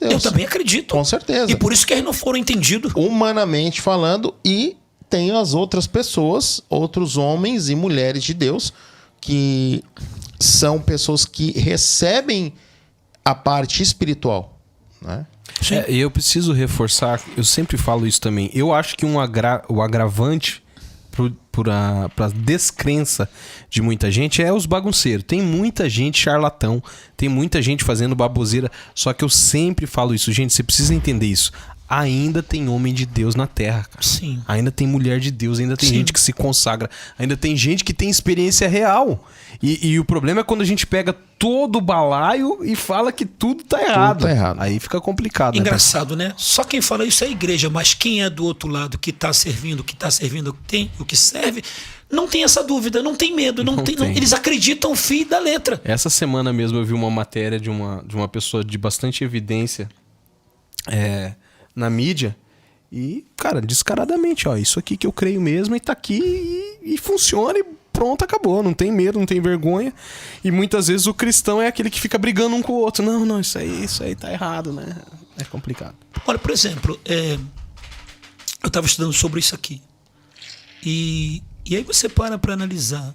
Eu também acredito. Com certeza. E por isso que eles não foram entendidos. Humanamente falando, e tem as outras pessoas, outros homens e mulheres de Deus, que são pessoas que recebem a parte espiritual, né? E eu preciso reforçar, eu sempre falo isso também. Eu acho que o agravante para descrença de muita gente é os bagunceiros. Tem muita gente charlatão, tem muita gente fazendo baboseira. Só que eu sempre falo isso, gente, você precisa entender isso. ainda tem homem de Deus na terra, cara. Sim. Ainda tem mulher de Deus, ainda tem gente que se consagra, ainda tem gente que tem experiência real. E o problema é quando a gente pega todo o balaio e fala que tudo tá errado. Tudo tá errado. Aí fica complicado. Engraçado, né? Só quem fala isso é a igreja, mas quem é do outro lado, que tá servindo, tem o que serve, não tem essa dúvida, não tem medo, não tem. Eles acreditam o fio da letra. Essa semana mesmo eu vi uma matéria de uma pessoa de bastante evidência na mídia. E, cara, descaradamente, ó, isso aqui que eu creio mesmo e tá aqui e funciona e pronto, acabou. Não tem medo, não tem vergonha. E muitas vezes o cristão é aquele que fica brigando um com o outro. Não, isso aí tá errado, né? É complicado. Olha, por exemplo, eu estava estudando sobre isso aqui. E aí você para analisar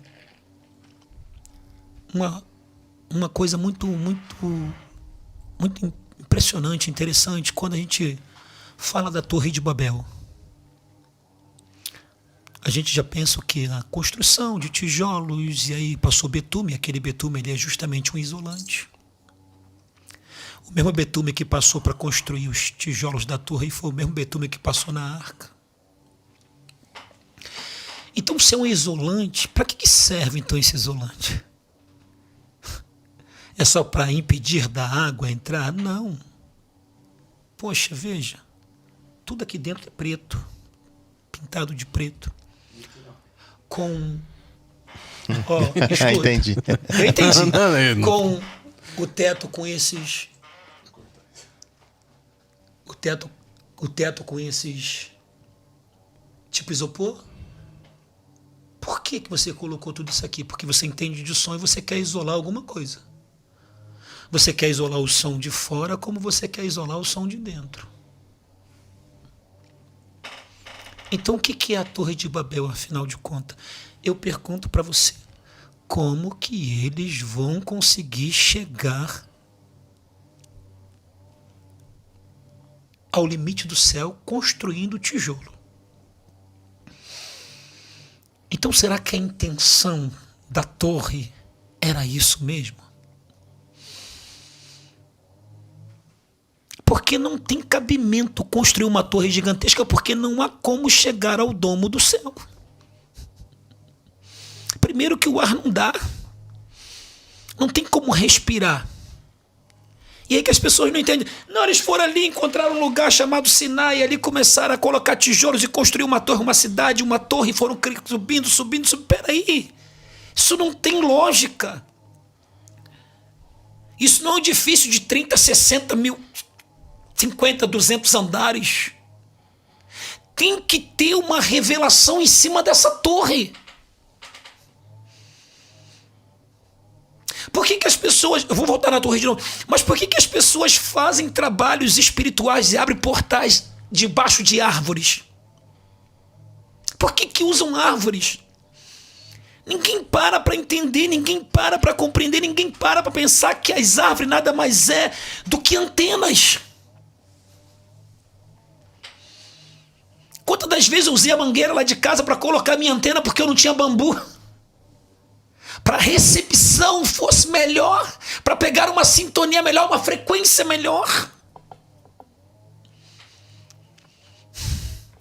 uma coisa muito impressionante, interessante, quando a gente fala da Torre de Babel. A gente já pensa o quê? Na construção de tijolos, e aí passou betume. Aquele betume ele é justamente um isolante. O mesmo betume que passou para construir os tijolos da torre foi o mesmo betume que passou na arca. Então, se é um isolante, para que serve então esse isolante? É só para impedir da água entrar? Não. Poxa, veja. Tudo aqui dentro é preto. Pintado de preto. Com... Entendi. Eu entendi. Com o teto com esses... O teto com esses... Tipo isopor? Por que você colocou tudo isso aqui? Porque você entende de som e você quer isolar alguma coisa. Você quer isolar o som de fora como você quer isolar o som de dentro. Então o que é a Torre de Babel, afinal de contas? Eu pergunto para você, como que eles vão conseguir chegar ao limite do céu construindo tijolo? Então será que a intenção da torre era isso mesmo? Porque não tem cabimento construir uma torre gigantesca, porque não há como chegar ao domo do céu. Primeiro que o ar não dá. Não tem como respirar. E aí que as pessoas não entendem. Não, eles foram ali, encontraram um lugar chamado Sinai, e ali começaram a colocar tijolos e construir uma torre, uma cidade, uma torre, e foram subindo. Peraí, isso não tem lógica. Isso não é um edifício de 30, 60 mil, 50, 200 andares. Tem que ter uma revelação em cima dessa torre. Por que as pessoas... Eu vou voltar na torre de novo. Mas por que as pessoas fazem trabalhos espirituais e abrem portais debaixo de árvores? Por que usam árvores? Ninguém para entender, ninguém para compreender, ninguém para pensar que as árvores nada mais é do que antenas. Quantas das vezes eu usei a mangueira lá de casa para colocar minha antena porque eu não tinha bambu? Para a recepção fosse melhor, para pegar uma sintonia melhor, uma frequência melhor.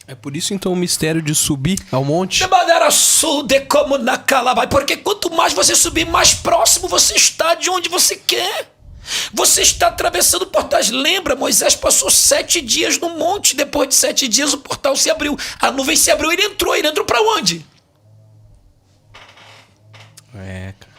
É por isso então o mistério de subir ao monte. Porque quanto mais você subir, mais próximo você está de onde você quer. Você está atravessando portais. Lembra, Moisés passou 7 dias no monte. Depois de 7 dias o portal se abriu. A nuvem se abriu, ele entrou para onde? Cara.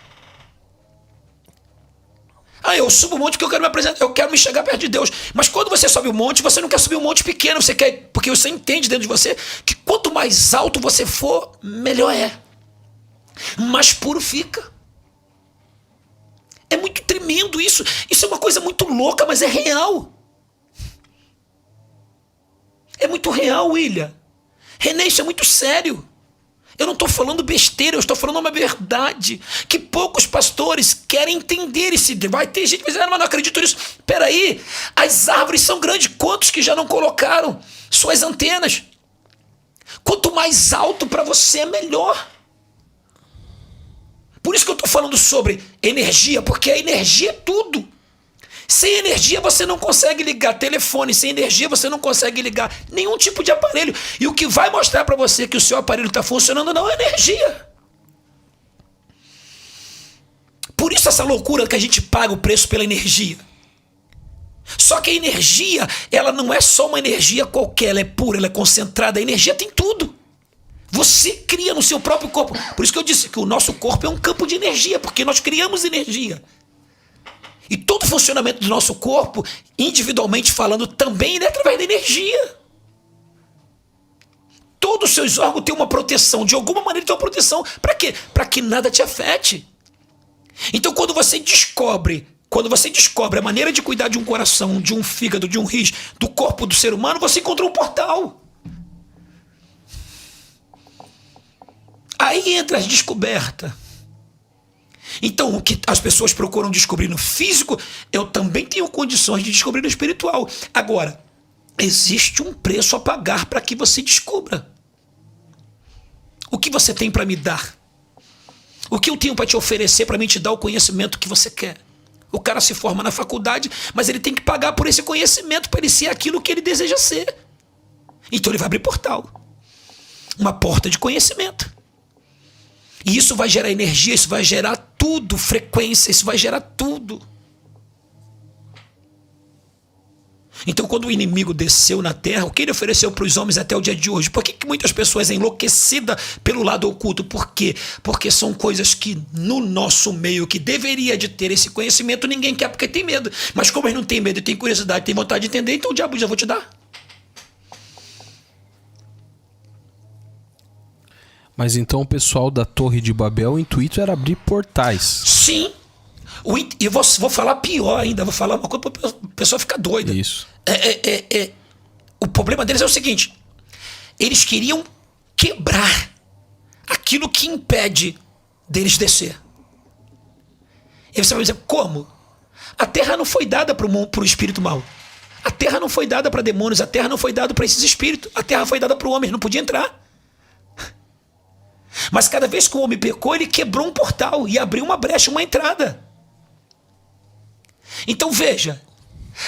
Eu subo o monte porque eu quero me apresentar, eu quero me chegar perto de Deus. Mas quando você sobe o monte, você não quer subir um monte pequeno, você quer, porque você entende dentro de você que quanto mais alto você for, melhor é. Mais puro fica. É muito tremendo isso. Isso é uma coisa muito louca, mas é real. É muito real, William. René, isso é muito sério. Eu não estou falando besteira, eu estou falando uma verdade que poucos pastores querem entender. E se vai ter gente que vai dizer, mas não acredito nisso. Peraí, as árvores são grandes. Quantos que já não colocaram suas antenas? Quanto mais alto para você, melhor. Por isso que eu estou falando sobre energia, porque a energia é tudo. Sem energia você não consegue ligar telefone, sem energia você não consegue ligar nenhum tipo de aparelho. E o que vai mostrar para você que o seu aparelho está funcionando não é energia. Por isso essa loucura que a gente paga o preço pela energia. Só que a energia, ela não é só uma energia qualquer, ela é pura, ela é concentrada. A energia tem tudo. Você cria no seu próprio corpo. Por isso que eu disse que o nosso corpo é um campo de energia, porque nós criamos energia. E todo o funcionamento do nosso corpo, individualmente falando, também é através da energia. Todos os seus órgãos têm uma proteção, de alguma maneira tem uma proteção. Para quê? Para que nada te afete. Então quando você descobre a maneira de cuidar de um coração, de um fígado, de um rins, do corpo do ser humano, você encontrou um portal. Aí entra as descobertas. Então, o que as pessoas procuram descobrir no físico, eu também tenho condições de descobrir no espiritual. Agora, existe um preço a pagar para que você descubra. O que você tem para me dar? O que eu tenho para te oferecer para mim te dar o conhecimento que você quer? O cara se forma na faculdade, mas ele tem que pagar por esse conhecimento para ele ser aquilo que ele deseja ser. Então ele vai abrir portal. Uma porta de conhecimento. E isso vai gerar energia, isso vai gerar tudo, frequência, isso vai gerar tudo. Então, quando o inimigo desceu na terra, o que ele ofereceu para os homens até o dia de hoje? Por que muitas pessoas são enlouquecidas pelo lado oculto? Por quê? Porque são coisas que no nosso meio, que deveria de ter esse conhecimento, ninguém quer porque tem medo. Mas como eles não têm medo e têm curiosidade, têm vontade de entender, então o diabo já vou te dar. Mas então o pessoal da Torre de Babel, o intuito era abrir portais. Sim. E eu vou falar pior ainda, vou falar uma coisa para a pessoa ficar doida. Isso. O problema deles é o seguinte: eles queriam quebrar aquilo que impede deles descer. E você vai dizer, como? A terra não foi dada para o espírito mau. A terra não foi dada para demônios, a terra não foi dada para esses espíritos. A terra foi dada para o homem, não podia entrar. Mas cada vez que o homem pecou, ele quebrou um portal e abriu uma brecha, uma entrada. Então veja,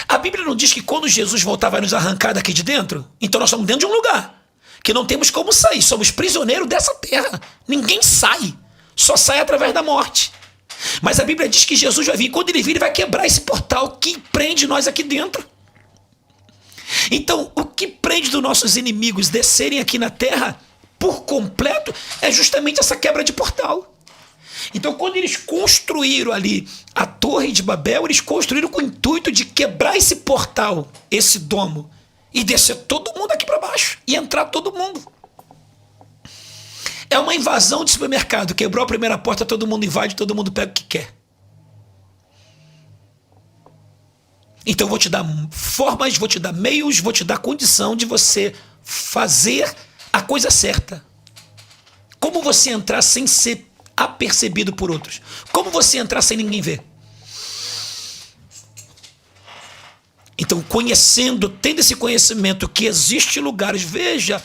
a Bíblia não diz que quando Jesus voltar vai nos arrancar daqui de dentro? Então nós estamos dentro de um lugar que não temos como sair, somos prisioneiros dessa terra. Ninguém sai, só sai através da morte. Mas a Bíblia diz que Jesus vai vir, e quando ele vir, ele vai quebrar esse portal que prende nós aqui dentro. Então, o que prende dos nossos inimigos descerem aqui na terra por completo é justamente essa quebra de portal. Então, quando eles construíram ali a Torre de Babel, eles construíram com o intuito de quebrar esse portal, esse domo, e descer todo mundo aqui para baixo e entrar todo mundo. É uma invasão de supermercado. Quebrou a primeira porta, todo mundo invade, todo mundo pega o que quer. Então eu vou te dar formas, vou te dar meios, vou te dar condição de você fazer a coisa certa. Como você entrar sem ser apercebido por outros? Como você entrar sem ninguém ver? Então, tendo esse conhecimento que existe lugares, veja,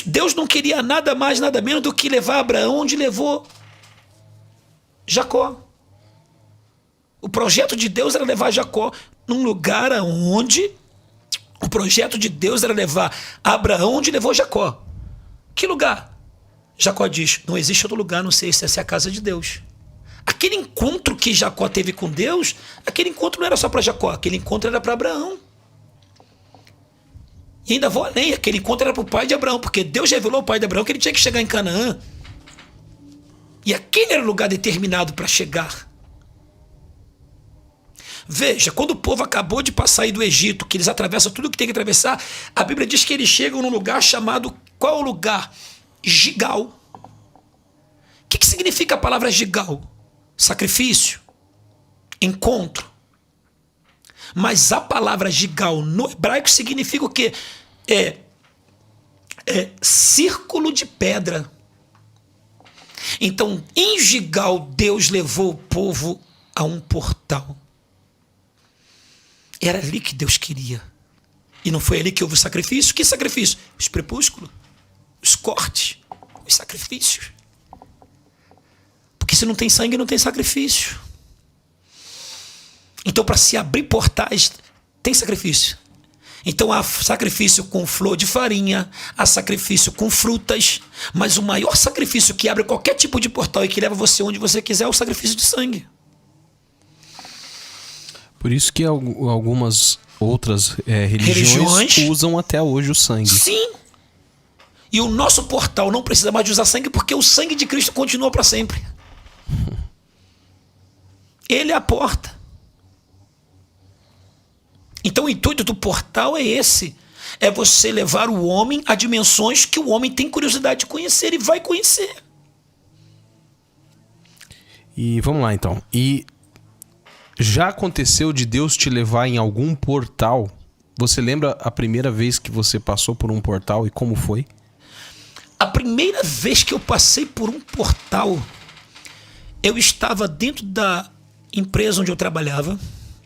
Deus não queria nada mais, nada menos do que levar Abraão onde levou Jacó. O projeto de Deus era levar Jacó num lugar onde o projeto de Deus era levar Abraão onde levou Jacó. Que lugar? Jacó diz, não existe outro lugar, não sei se essa é a casa de Deus. Aquele encontro que Jacó teve com Deus, aquele encontro não era só para Jacó, aquele encontro era para Abraão. E ainda vou além, aquele encontro era para o pai de Abraão, porque Deus revelou ao pai de Abraão que ele tinha que chegar em Canaã. E aquele era o lugar determinado para chegar. Veja, quando o povo acabou de passar aí do Egito, que eles atravessam tudo que tem que atravessar, a Bíblia diz que eles chegam num lugar chamado, qual é o lugar? Gigal. O que significa a palavra Gigal? Sacrifício, encontro. Mas a palavra Gigal no hebraico significa o quê? Círculo de pedra. Então, em Gigal, Deus levou o povo a um portal. Era ali que Deus queria. E não foi ali que houve o sacrifício? Que sacrifício? Os prepúsculos, os cortes, os sacrifícios. Porque se não tem sangue, não tem sacrifício. Então, para se abrir portais, tem sacrifício. Então, há sacrifício com flor de farinha, há sacrifício com frutas, mas o maior sacrifício que abre qualquer tipo de portal e que leva você onde você quiser é o sacrifício de sangue. Por isso que algumas outras religiões usam até hoje o sangue. Sim. E o nosso portal não precisa mais de usar sangue porque o sangue de Cristo continua para sempre. Ele é a porta. Então o intuito do portal é esse. É você levar o homem a dimensões que o homem tem curiosidade de conhecer e vai conhecer. E vamos lá então. E já aconteceu de Deus te levar em algum portal? Você lembra a primeira vez que você passou por um portal e como foi? A primeira vez que eu passei por um portal, eu estava dentro da empresa onde eu trabalhava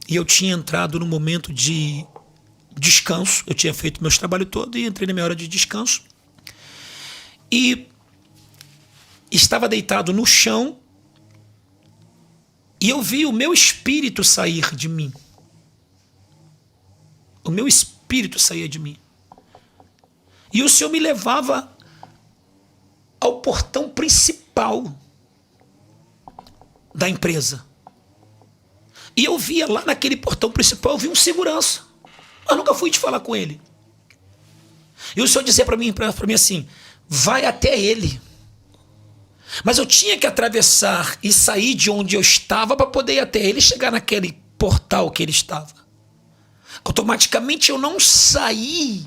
e eu tinha entrado no momento de descanso. Eu tinha feito meus trabalhos todos e entrei na minha hora de descanso. E estava deitado no chão e eu vi o meu espírito sair de mim. O meu espírito saía de mim. E o Senhor me levava ao portão principal da empresa. E eu via lá naquele portão principal, eu vi um segurança. Eu nunca fui te falar com ele. E o Senhor dizia para mim assim, vai até ele. Mas eu tinha que atravessar e sair de onde eu estava para poder ir até ele e chegar naquele portal que ele estava. Automaticamente eu não saí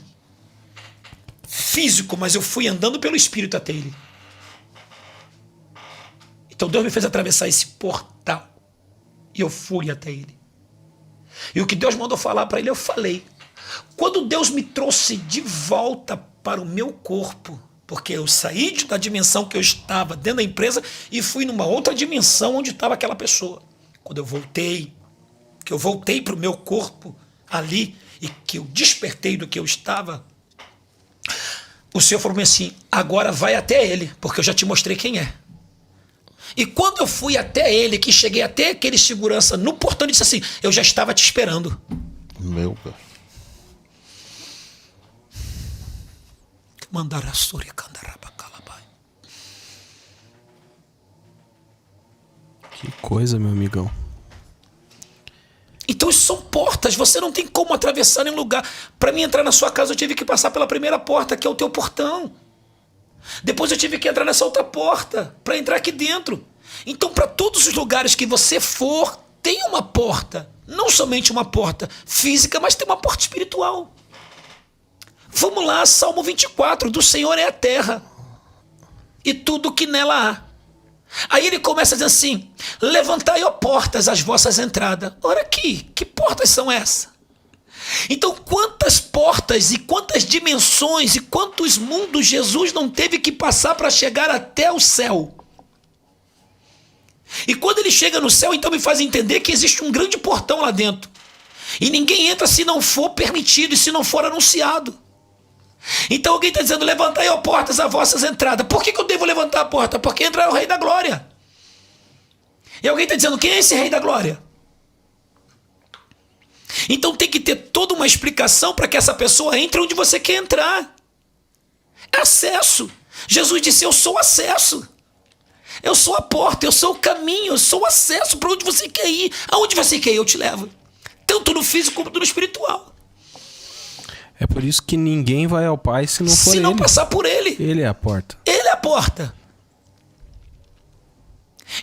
físico, mas eu fui andando pelo Espírito até ele. Então Deus me fez atravessar esse portal. E eu fui até ele. E o que Deus mandou falar para ele, eu falei. Quando Deus me trouxe de volta para o meu corpo, porque eu saí da dimensão que eu estava dentro da empresa e fui numa outra dimensão onde estava aquela pessoa. Quando eu voltei, para o meu corpo ali e que eu despertei do que eu estava, o Senhor falou assim, agora vai até ele, porque eu já te mostrei quem é. E quando eu fui até ele, que cheguei até aquele segurança no portão, ele disse assim, eu já estava te esperando. Meu Deus. Que coisa, meu amigão. Então isso são portas, você não tem como atravessar nenhum lugar. Para mim entrar na sua casa eu tive que passar pela primeira porta, que é o teu portão. Depois eu tive que entrar nessa outra porta para entrar aqui dentro. Então, para todos os lugares que você for, tem uma porta. Não somente uma porta física, mas tem uma porta espiritual. Vamos lá, Salmo 24. Do Senhor é a terra e tudo que nela há. Aí ele começa a dizer assim, levantai, ó portas, as vossas entradas. Ora aqui, que portas são essas? Então, quantas portas e quantas dimensões e quantos mundos Jesus não teve que passar para chegar até o céu? E quando ele chega no céu, então me faz entender que existe um grande portão lá dentro. E ninguém entra se não for permitido e se não for anunciado. Então alguém está dizendo, levantai, ó portas, as vossas entradas. Por que eu devo levantar a porta? Porque entra o Rei da Glória. E alguém está dizendo, quem é esse Rei da Glória? Então tem que ter toda uma explicação para que essa pessoa entre onde você quer entrar. É acesso. Jesus disse, eu sou acesso. Eu sou a porta, eu sou o caminho, eu sou o acesso para onde você quer ir. Aonde você quer ir, eu te levo. Tanto no físico como no espiritual. É por isso que ninguém vai ao Pai se não for ele. Se não passar por ele. Ele é a porta. Ele é a porta.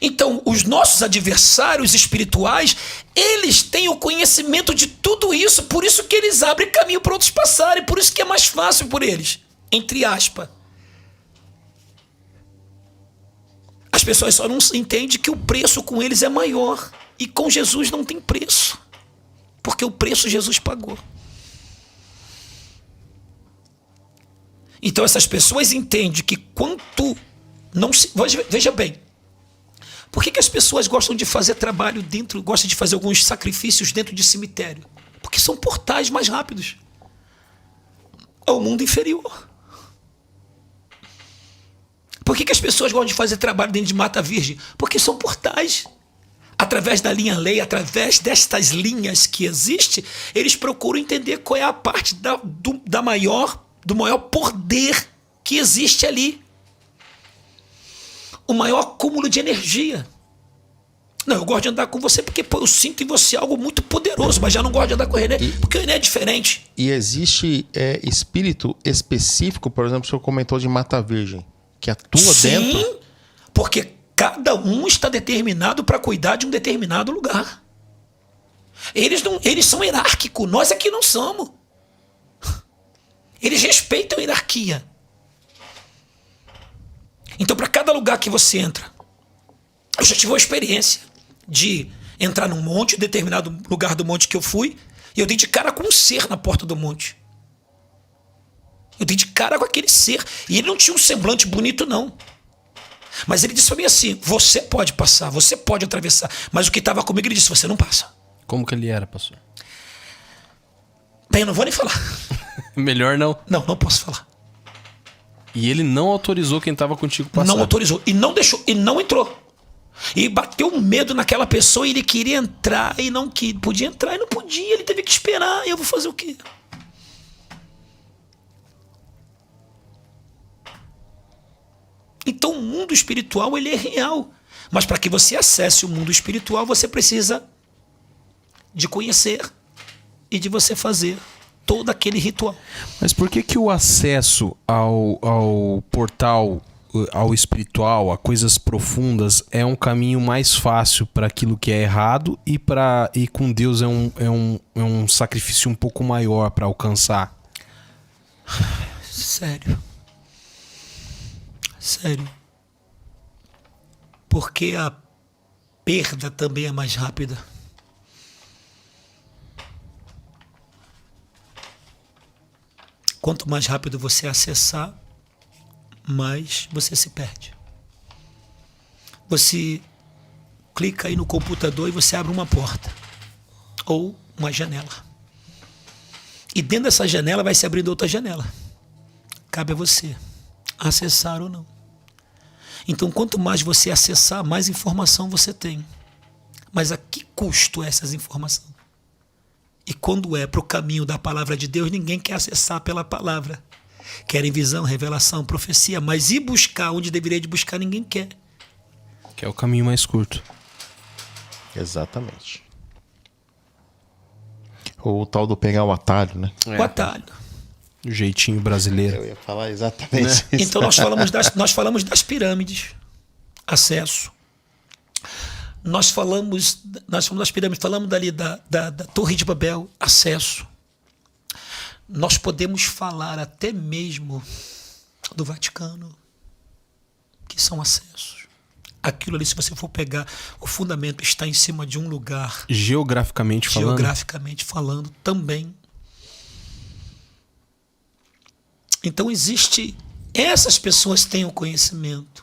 Então, os nossos adversários espirituais, eles têm o conhecimento de tudo isso, por isso que eles abrem caminho para outros passarem, por isso que é mais fácil por eles, entre aspas. As pessoas só não entendem que o preço com eles é maior, e com Jesus não tem preço, porque o preço Jesus pagou. Então essas pessoas entendem que quanto não se... Veja bem, por que as pessoas gostam de fazer trabalho dentro, gostam de fazer alguns sacrifícios dentro de cemitério? Porque são portais mais rápidos ao mundo inferior. Por que as pessoas gostam de fazer trabalho dentro de mata virgem? Porque são portais. através da linha lei, através destas linhas que existem, eles procuram entender qual é a parte do maior poder que existe ali. O maior acúmulo de energia. Não, eu gosto de andar com você porque eu sinto em você algo muito poderoso, mas já não gosto de andar com o René porque o René é diferente. E existe espírito específico, por exemplo, o senhor comentou de Mata Virgem, que atua dentro? Sim, porque cada um está determinado para cuidar de um determinado lugar. Eles são hierárquicos, nós aqui não somos. Eles respeitam a hierarquia. Então, para cada lugar que você entra, eu já tive uma experiência de entrar num monte, determinado lugar do monte que eu fui, e eu dei de cara com um ser na porta do monte. Eu dei de cara com aquele ser. E ele não tinha um semblante bonito, não. Mas ele disse pra mim assim: você pode passar, você pode atravessar. Mas o que estava comigo, ele disse: você não passa. Como que ele era, pastor? Bem, eu não vou nem falar. Melhor não. Não posso falar. E ele não autorizou quem estava contigo passar? Não autorizou. E não deixou. E não entrou. E bateu um medo naquela pessoa e ele queria entrar e não podia entrar e não podia. Ele teve que esperar. E eu vou fazer o quê? Então o mundo espiritual, ele é real. Mas para que você acesse o mundo espiritual, você precisa de conhecer e de você fazer todo aquele ritual. Mas por que o acesso ao portal, ao espiritual, a coisas profundas, é um caminho mais fácil para aquilo que é errado e com Deus é um sacrifício um pouco maior para alcançar? Sério. Porque a perda também é mais rápida. Quanto mais rápido você acessar, mais você se perde. Você clica aí no computador e você abre uma porta ou uma janela. E dentro dessa janela vai se abrindo outra janela. Cabe a você acessar ou não. Então, quanto mais você acessar, mais informação você tem. Mas a que custo é essas informações? E quando é para o caminho da palavra de Deus, ninguém quer acessar pela palavra. Querem visão, revelação, profecia, mas ir buscar onde deveria de buscar, ninguém quer. Que é o caminho mais curto. Exatamente. O tal do pegar o atalho, né? O atalho. O jeitinho brasileiro. Eu ia falar exatamente isso. Então nós falamos das pirâmides. Acesso. Nós falamos das pirâmides, falamos dali da Torre de Babel, acesso. Nós podemos falar até mesmo do Vaticano, que são acessos. Aquilo ali, se você for pegar, o fundamento está em cima de um lugar. Geograficamente falando também. Então existe... Essas pessoas têm o conhecimento.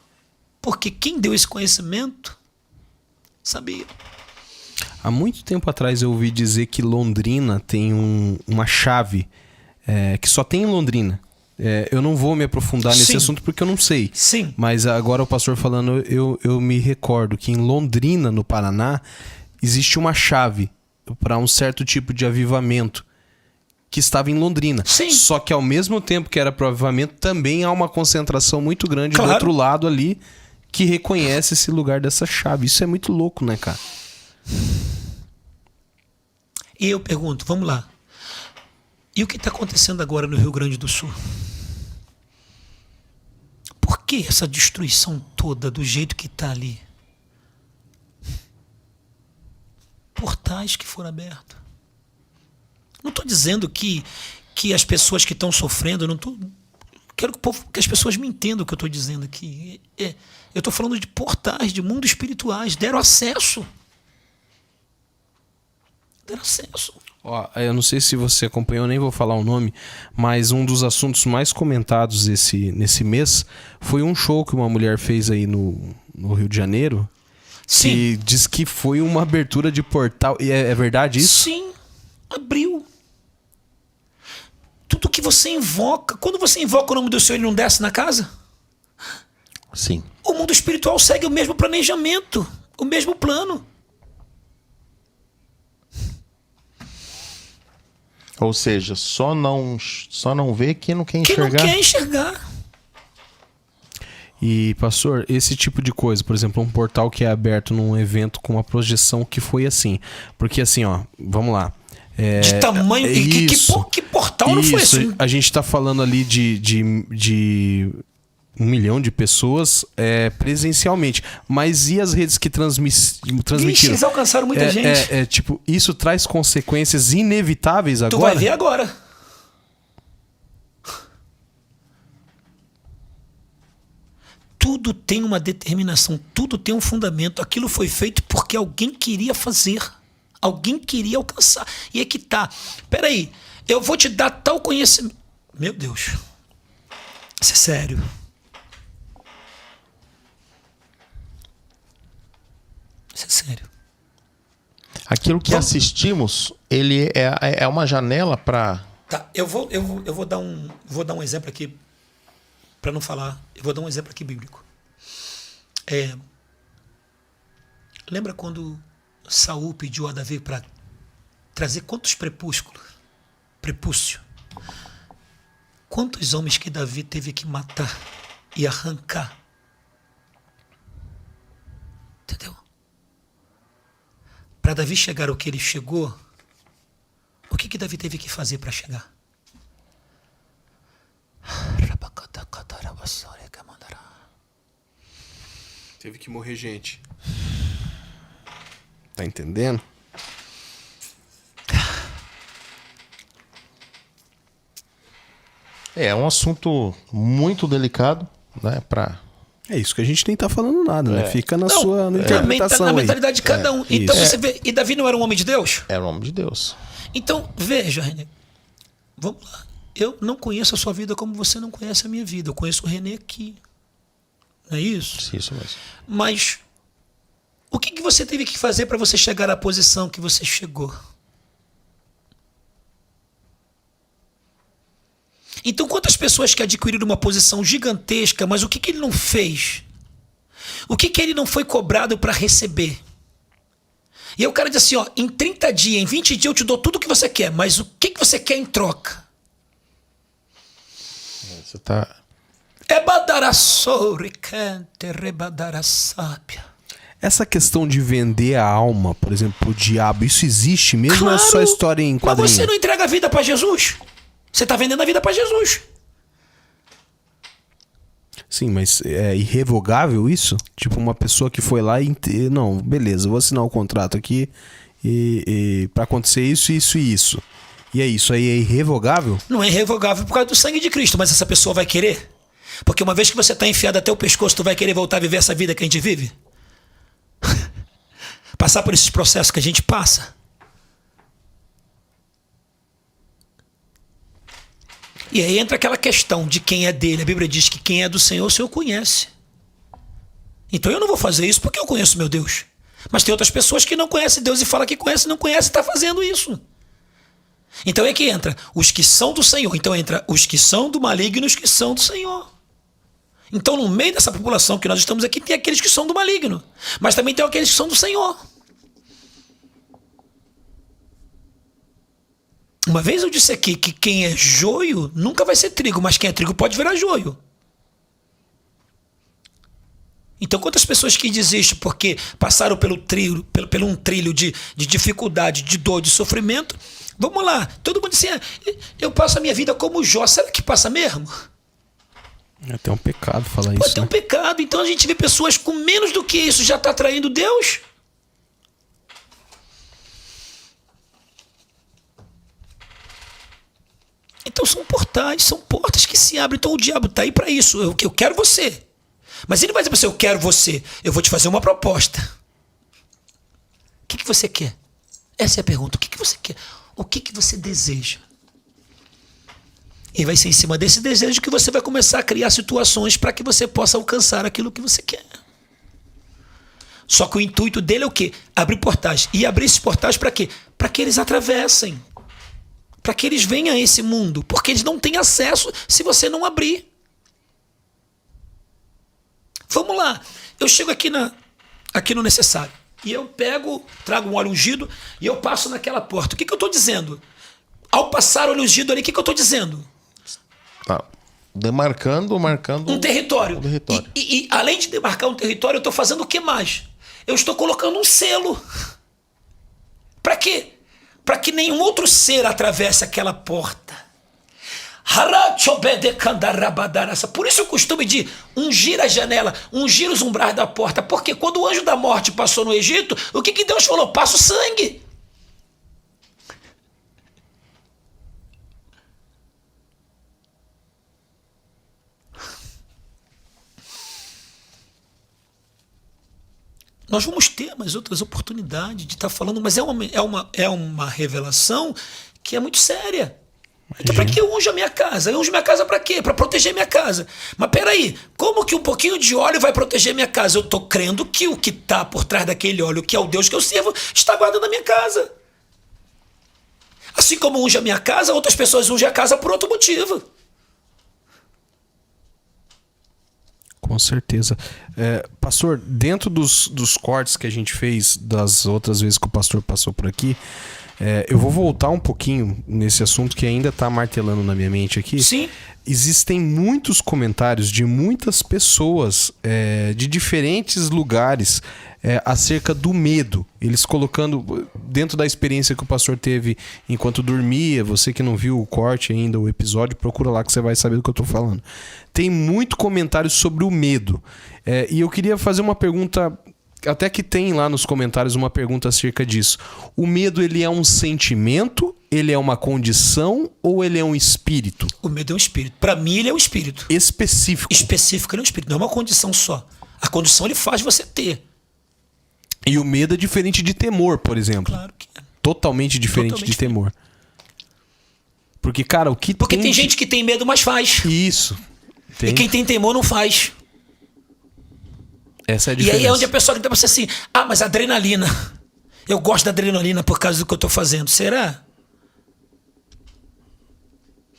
Porque quem deu esse conhecimento sabia. Há muito tempo atrás eu ouvi dizer que Londrina tem uma chave que só tem em Londrina. Eu não vou me aprofundar nesse assunto porque eu não sei. Sim. Mas agora o pastor falando, eu me recordo que em Londrina, no Paraná, existe uma chave para um certo tipo de avivamento que estava em Londrina. Sim. Só que ao mesmo tempo que era para o avivamento, também há uma concentração muito grande do outro lado ali que reconhece esse lugar dessa chave. Isso é muito louco, né, cara? E eu pergunto, vamos lá. E o que está acontecendo agora no Rio Grande do Sul? Por que essa destruição toda do jeito que está ali? Portais que foram abertos. Não estou dizendo que as pessoas que estão sofrendo, quero que as pessoas me entendam o que eu estou dizendo aqui. Eu estou falando de portais, de mundos espirituais, deram acesso. Ó, eu não sei se você acompanhou, nem vou falar o nome, mas um dos assuntos mais comentados nesse mês foi um show que uma mulher fez aí no Rio de Janeiro. Sim. Que diz que foi uma abertura de portal. E é verdade isso? Sim, abriu. Tudo que você invoca, quando você invoca o nome do Senhor, ele não desce na casa? Sim. O mundo espiritual segue o mesmo planejamento, o mesmo plano. Ou seja, só não vê quem não quer enxergar. Quem não quer enxergar. E, pastor, esse tipo de coisa, por exemplo, um portal que é aberto num evento com uma projeção que foi assim. Porque assim, ó, vamos lá. De tamanho. Que portal não foi assim? A gente tá falando ali de 1 milhão de pessoas presencialmente. Mas e as redes que transmitiram? Eles alcançaram muita gente. Tipo, isso traz consequências inevitáveis agora? Tu vai ver agora. Tudo tem uma determinação, tudo tem um fundamento. Aquilo foi feito porque alguém queria fazer. Alguém queria alcançar. E é que tá. Peraí, eu vou te dar tal conhecimento. Meu Deus. Isso é sério. Isso é sério. Aquilo que assistimos, ele é uma janela para... Tá, eu vou dar um exemplo aqui. Para não falar, eu vou dar um exemplo aqui bíblico. Lembra quando Saul pediu a Davi para trazer quantos prepúsculos? Prepúcio. Quantos homens que Davi teve que matar e arrancar? Entendeu? Para Davi chegar ao que ele chegou, o que Davi teve que fazer para chegar? Teve que morrer gente. Tá entendendo? É um assunto muito delicado, né? É isso que a gente nem tá falando nada, né? Fica na sua interpretação na mentalidade de cada um. Então isso. você vê, e Davi não era um homem de Deus? Era um homem de Deus. Então, veja, René, vamos lá. Eu não conheço a sua vida como você não conhece a minha vida. Eu conheço o René aqui. Não é isso? Isso mesmo. Mas o que você teve que fazer para você chegar à posição que você chegou? Então, quantas pessoas que adquiriram uma posição gigantesca, mas o que ele não fez? O que ele não foi cobrado para receber? E aí o cara diz assim, ó, em 30 dias, em 20 dias eu te dou tudo o que você quer, mas o que você quer em troca? Você tá... Essa questão de vender a alma, por exemplo, pro diabo, isso existe mesmo, claro, ou é só história em quadrinho? Mas você não entrega a vida para Jesus? Você está vendendo a vida para Jesus. Sim, mas é irrevogável isso? Tipo, uma pessoa que foi lá e... Não, beleza, vou assinar o contrato aqui e para acontecer isso, isso e isso. E é isso aí, é irrevogável? Não é irrevogável por causa do sangue de Cristo, mas essa pessoa vai querer? Porque uma vez que você está enfiado até o pescoço, tu vai querer voltar a viver essa vida que a gente vive? Passar por esses processos que a gente passa? E aí entra aquela questão de quem é dele. A Bíblia diz que quem é do Senhor, o Senhor conhece. Então eu não vou fazer isso porque eu conheço meu Deus. Mas tem outras pessoas que não conhecem Deus e falam que conhece, não conhece e está fazendo isso. Então é que entra os que são do Senhor. Então entra os que são do maligno e os que são do Senhor. Então no meio dessa população que nós estamos aqui, tem aqueles que são do maligno. Mas também tem aqueles que são do Senhor. Uma vez eu disse aqui que quem é joio nunca vai ser trigo, mas quem é trigo pode virar joio. Então quantas pessoas que desistem porque passaram pelo um trilho de dificuldade, de dor, de sofrimento. Vamos lá, todo mundo diz assim, eu passo a minha vida como Jó. Será que passa mesmo? É até um pecado falar isso. Pode ter um pecado. Então a gente vê pessoas com menos do que isso já está traindo Deus. Então são portais, são portas que se abrem. Então o diabo está aí para isso. Eu quero você. Mas ele vai dizer para você, eu quero você. Eu vou te fazer uma proposta. O que você quer? Essa é a pergunta. O que você quer? O que você deseja? E vai ser em cima desse desejo que você vai começar a criar situações para que você possa alcançar aquilo que você quer. Só que o intuito dele é o quê? Abrir portais. E abrir esses portais para quê? Para que eles atravessem. Para que eles venham a esse mundo. Porque eles não têm acesso se você não abrir. Vamos lá. Eu chego aqui no necessário. E eu trago um óleo ungido e eu passo naquela porta. O que eu estou dizendo? Ao passar o olho ungido ali, o que eu estou dizendo? Tá. Marcando um território. Um território. E além de demarcar um território, eu estou fazendo o que mais? Eu estou colocando um selo. Para quê? Para que nenhum outro ser atravesse aquela porta. Por isso o costume de ungir a janela, ungir os umbrais da porta. Porque quando o anjo da morte passou no Egito, o que Deus falou? Passa o sangue. Nós vamos ter mais outras oportunidades de estar falando, mas é uma revelação que é muito séria. Então, para que eu unjo a minha casa? Eu unjo minha casa para quê? Para proteger minha casa. Mas peraí, como que um pouquinho de óleo vai proteger minha casa? Eu estou crendo que o que está por trás daquele óleo, que é o Deus que eu sirvo, está guardando a minha casa. Assim como unge a minha casa, outras pessoas ungem a casa por outro motivo. Com certeza. Pastor, dentro dos cortes que a gente fez das outras vezes que o pastor passou por aqui, eu vou voltar um pouquinho nesse assunto que ainda está martelando na minha mente aqui. Sim. Existem muitos comentários de muitas pessoas de diferentes lugares acerca do medo. Eles colocando dentro da experiência que o pastor teve enquanto dormia. Você que não viu o corte ainda, o episódio, procura lá que você vai saber do que eu estou falando. Tem muito comentário sobre o medo. E eu queria fazer uma pergunta, até que tem lá nos comentários uma pergunta acerca disso. O medo, ele é um sentimento, ele é uma condição ou ele é um espírito? O medo é um espírito. Para mim, ele é um espírito. Específico. Específico, ele é um espírito. Não é uma condição só. A condição ele faz você ter. E o medo é diferente de temor, por exemplo. Claro que é. Totalmente diferente de temor. Porque, cara, o que Porque tem gente que tem medo, mas faz. Isso. E quem tem temor não faz. Essa é a diferença. E aí é onde a pessoa grita pra você assim: ah, mas adrenalina. Eu gosto da adrenalina por causa do que eu tô fazendo. Será?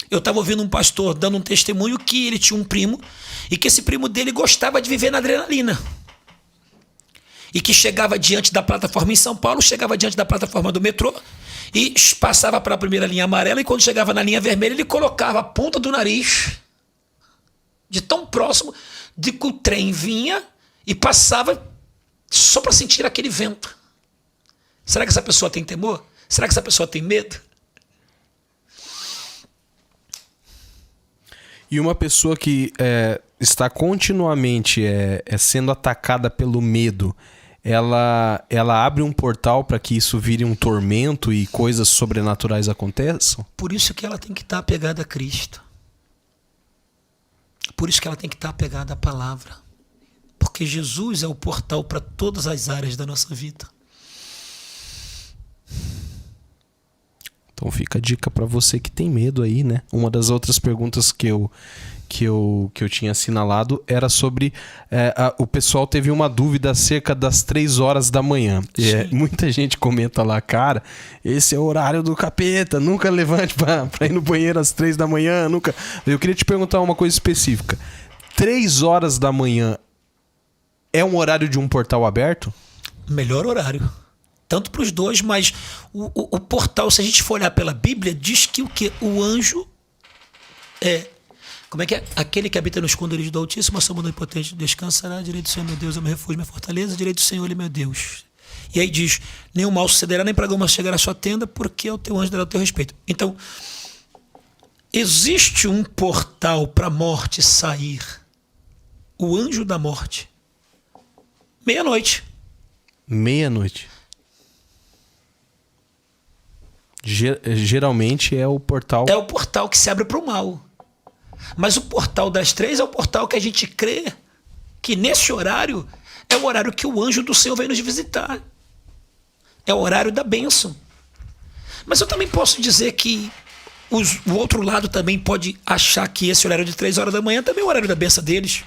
Eu estava ouvindo um pastor dando um testemunho que ele tinha um primo e que esse primo dele gostava de viver na adrenalina. E que chegava diante da plataforma em São Paulo, chegava diante da plataforma do metrô e passava para a primeira linha amarela e quando chegava na linha vermelha ele colocava a ponta do nariz de tão próximo de que o trem vinha e passava só para sentir aquele vento. Será que essa pessoa tem temor? Será que essa pessoa tem medo? E uma pessoa que está continuamente sendo atacada pelo medo, ela abre um portal para que isso vire um tormento e coisas sobrenaturais aconteçam? Por isso que ela tem que estar apegada a Cristo. Por isso que ela tem que estar apegada à palavra. Porque Jesus é o portal para todas as áreas da nossa vida. Então fica a dica para você que tem medo aí, né? Uma das outras perguntas que eu tinha assinalado era sobre... o pessoal teve uma dúvida acerca das 3 horas da manhã. Muita gente comenta lá, cara, esse é o horário do capeta, nunca levante para ir no banheiro às 3 da manhã, nunca... Eu queria te perguntar uma coisa específica. 3 horas da manhã é um horário de um portal aberto? Melhor horário. Tanto para os dois, mas o portal, se a gente for olhar pela Bíblia, diz que o quê? O anjo como é que é? Aquele que habita no esconderijo do Altíssimo, a sombra do Onipotente descansará. Direito do Senhor, meu Deus, é meu refúgio, minha fortaleza. Direito do Senhor, ele é meu Deus. E aí diz, nenhum mal sucederá, nem praga chegará à sua tenda, porque é o teu anjo dará o teu respeito. Então, existe um portal para a morte sair. O anjo da morte. Meia-noite. Meia-noite. Geralmente é o portal... É o portal que se abre para o mal. Mas o portal das 3 é o portal que a gente crê que nesse horário é o horário que o anjo do Senhor vem nos visitar. É o horário da bênção. Mas eu também posso dizer que o outro lado também pode achar que esse horário de 3 horas da manhã também é o horário da bênção deles.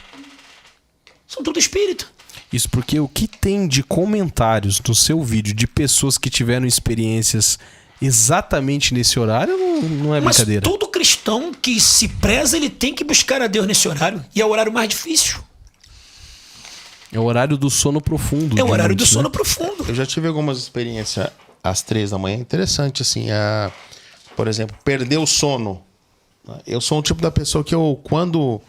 São tudo espírito. Isso porque o que tem de comentários no seu vídeo de pessoas que tiveram experiências exatamente nesse horário não é brincadeira. Mas todo cristão que se preza, ele tem que buscar a Deus nesse horário. E é o horário mais difícil. É o horário do sono profundo. É o horário do sono profundo. Eu já tive algumas experiências às 3 da manhã. Interessante, assim. por exemplo, perder o sono. Eu sou um tipo da pessoa que quando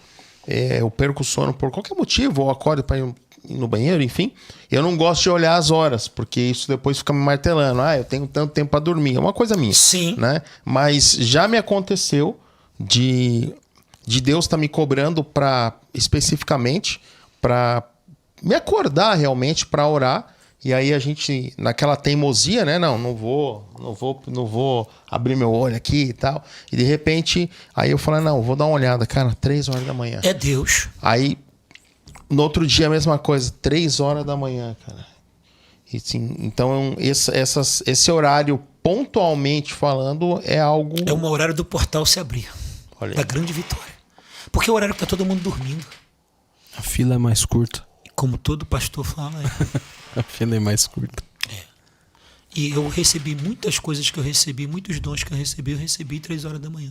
eu perco o sono por qualquer motivo, ou acordo para ir no banheiro, enfim, eu não gosto de olhar as horas, porque isso depois fica me martelando. Eu tenho tanto tempo para dormir. É uma coisa minha. Sim. Né? Mas já me aconteceu de Deus estar me cobrando especificamente para me acordar realmente para orar. E aí a gente, naquela teimosia, né? Não vou abrir meu olho aqui e tal. E de repente, aí eu falei, não, vou dar uma olhada, cara, 3 horas da manhã. É Deus. Aí, no outro dia, a mesma coisa, 3 horas da manhã, cara. E, sim, então, esse horário, pontualmente falando, é algo... É um horário do portal se abrir. Da grande vitória. Porque é o horário que tá todo mundo dormindo. A fila é mais curta. Como todo pastor fala, A fila é mais curta. E eu recebi muitas coisas que eu recebi, muitos dons que eu recebi 3 horas da manhã.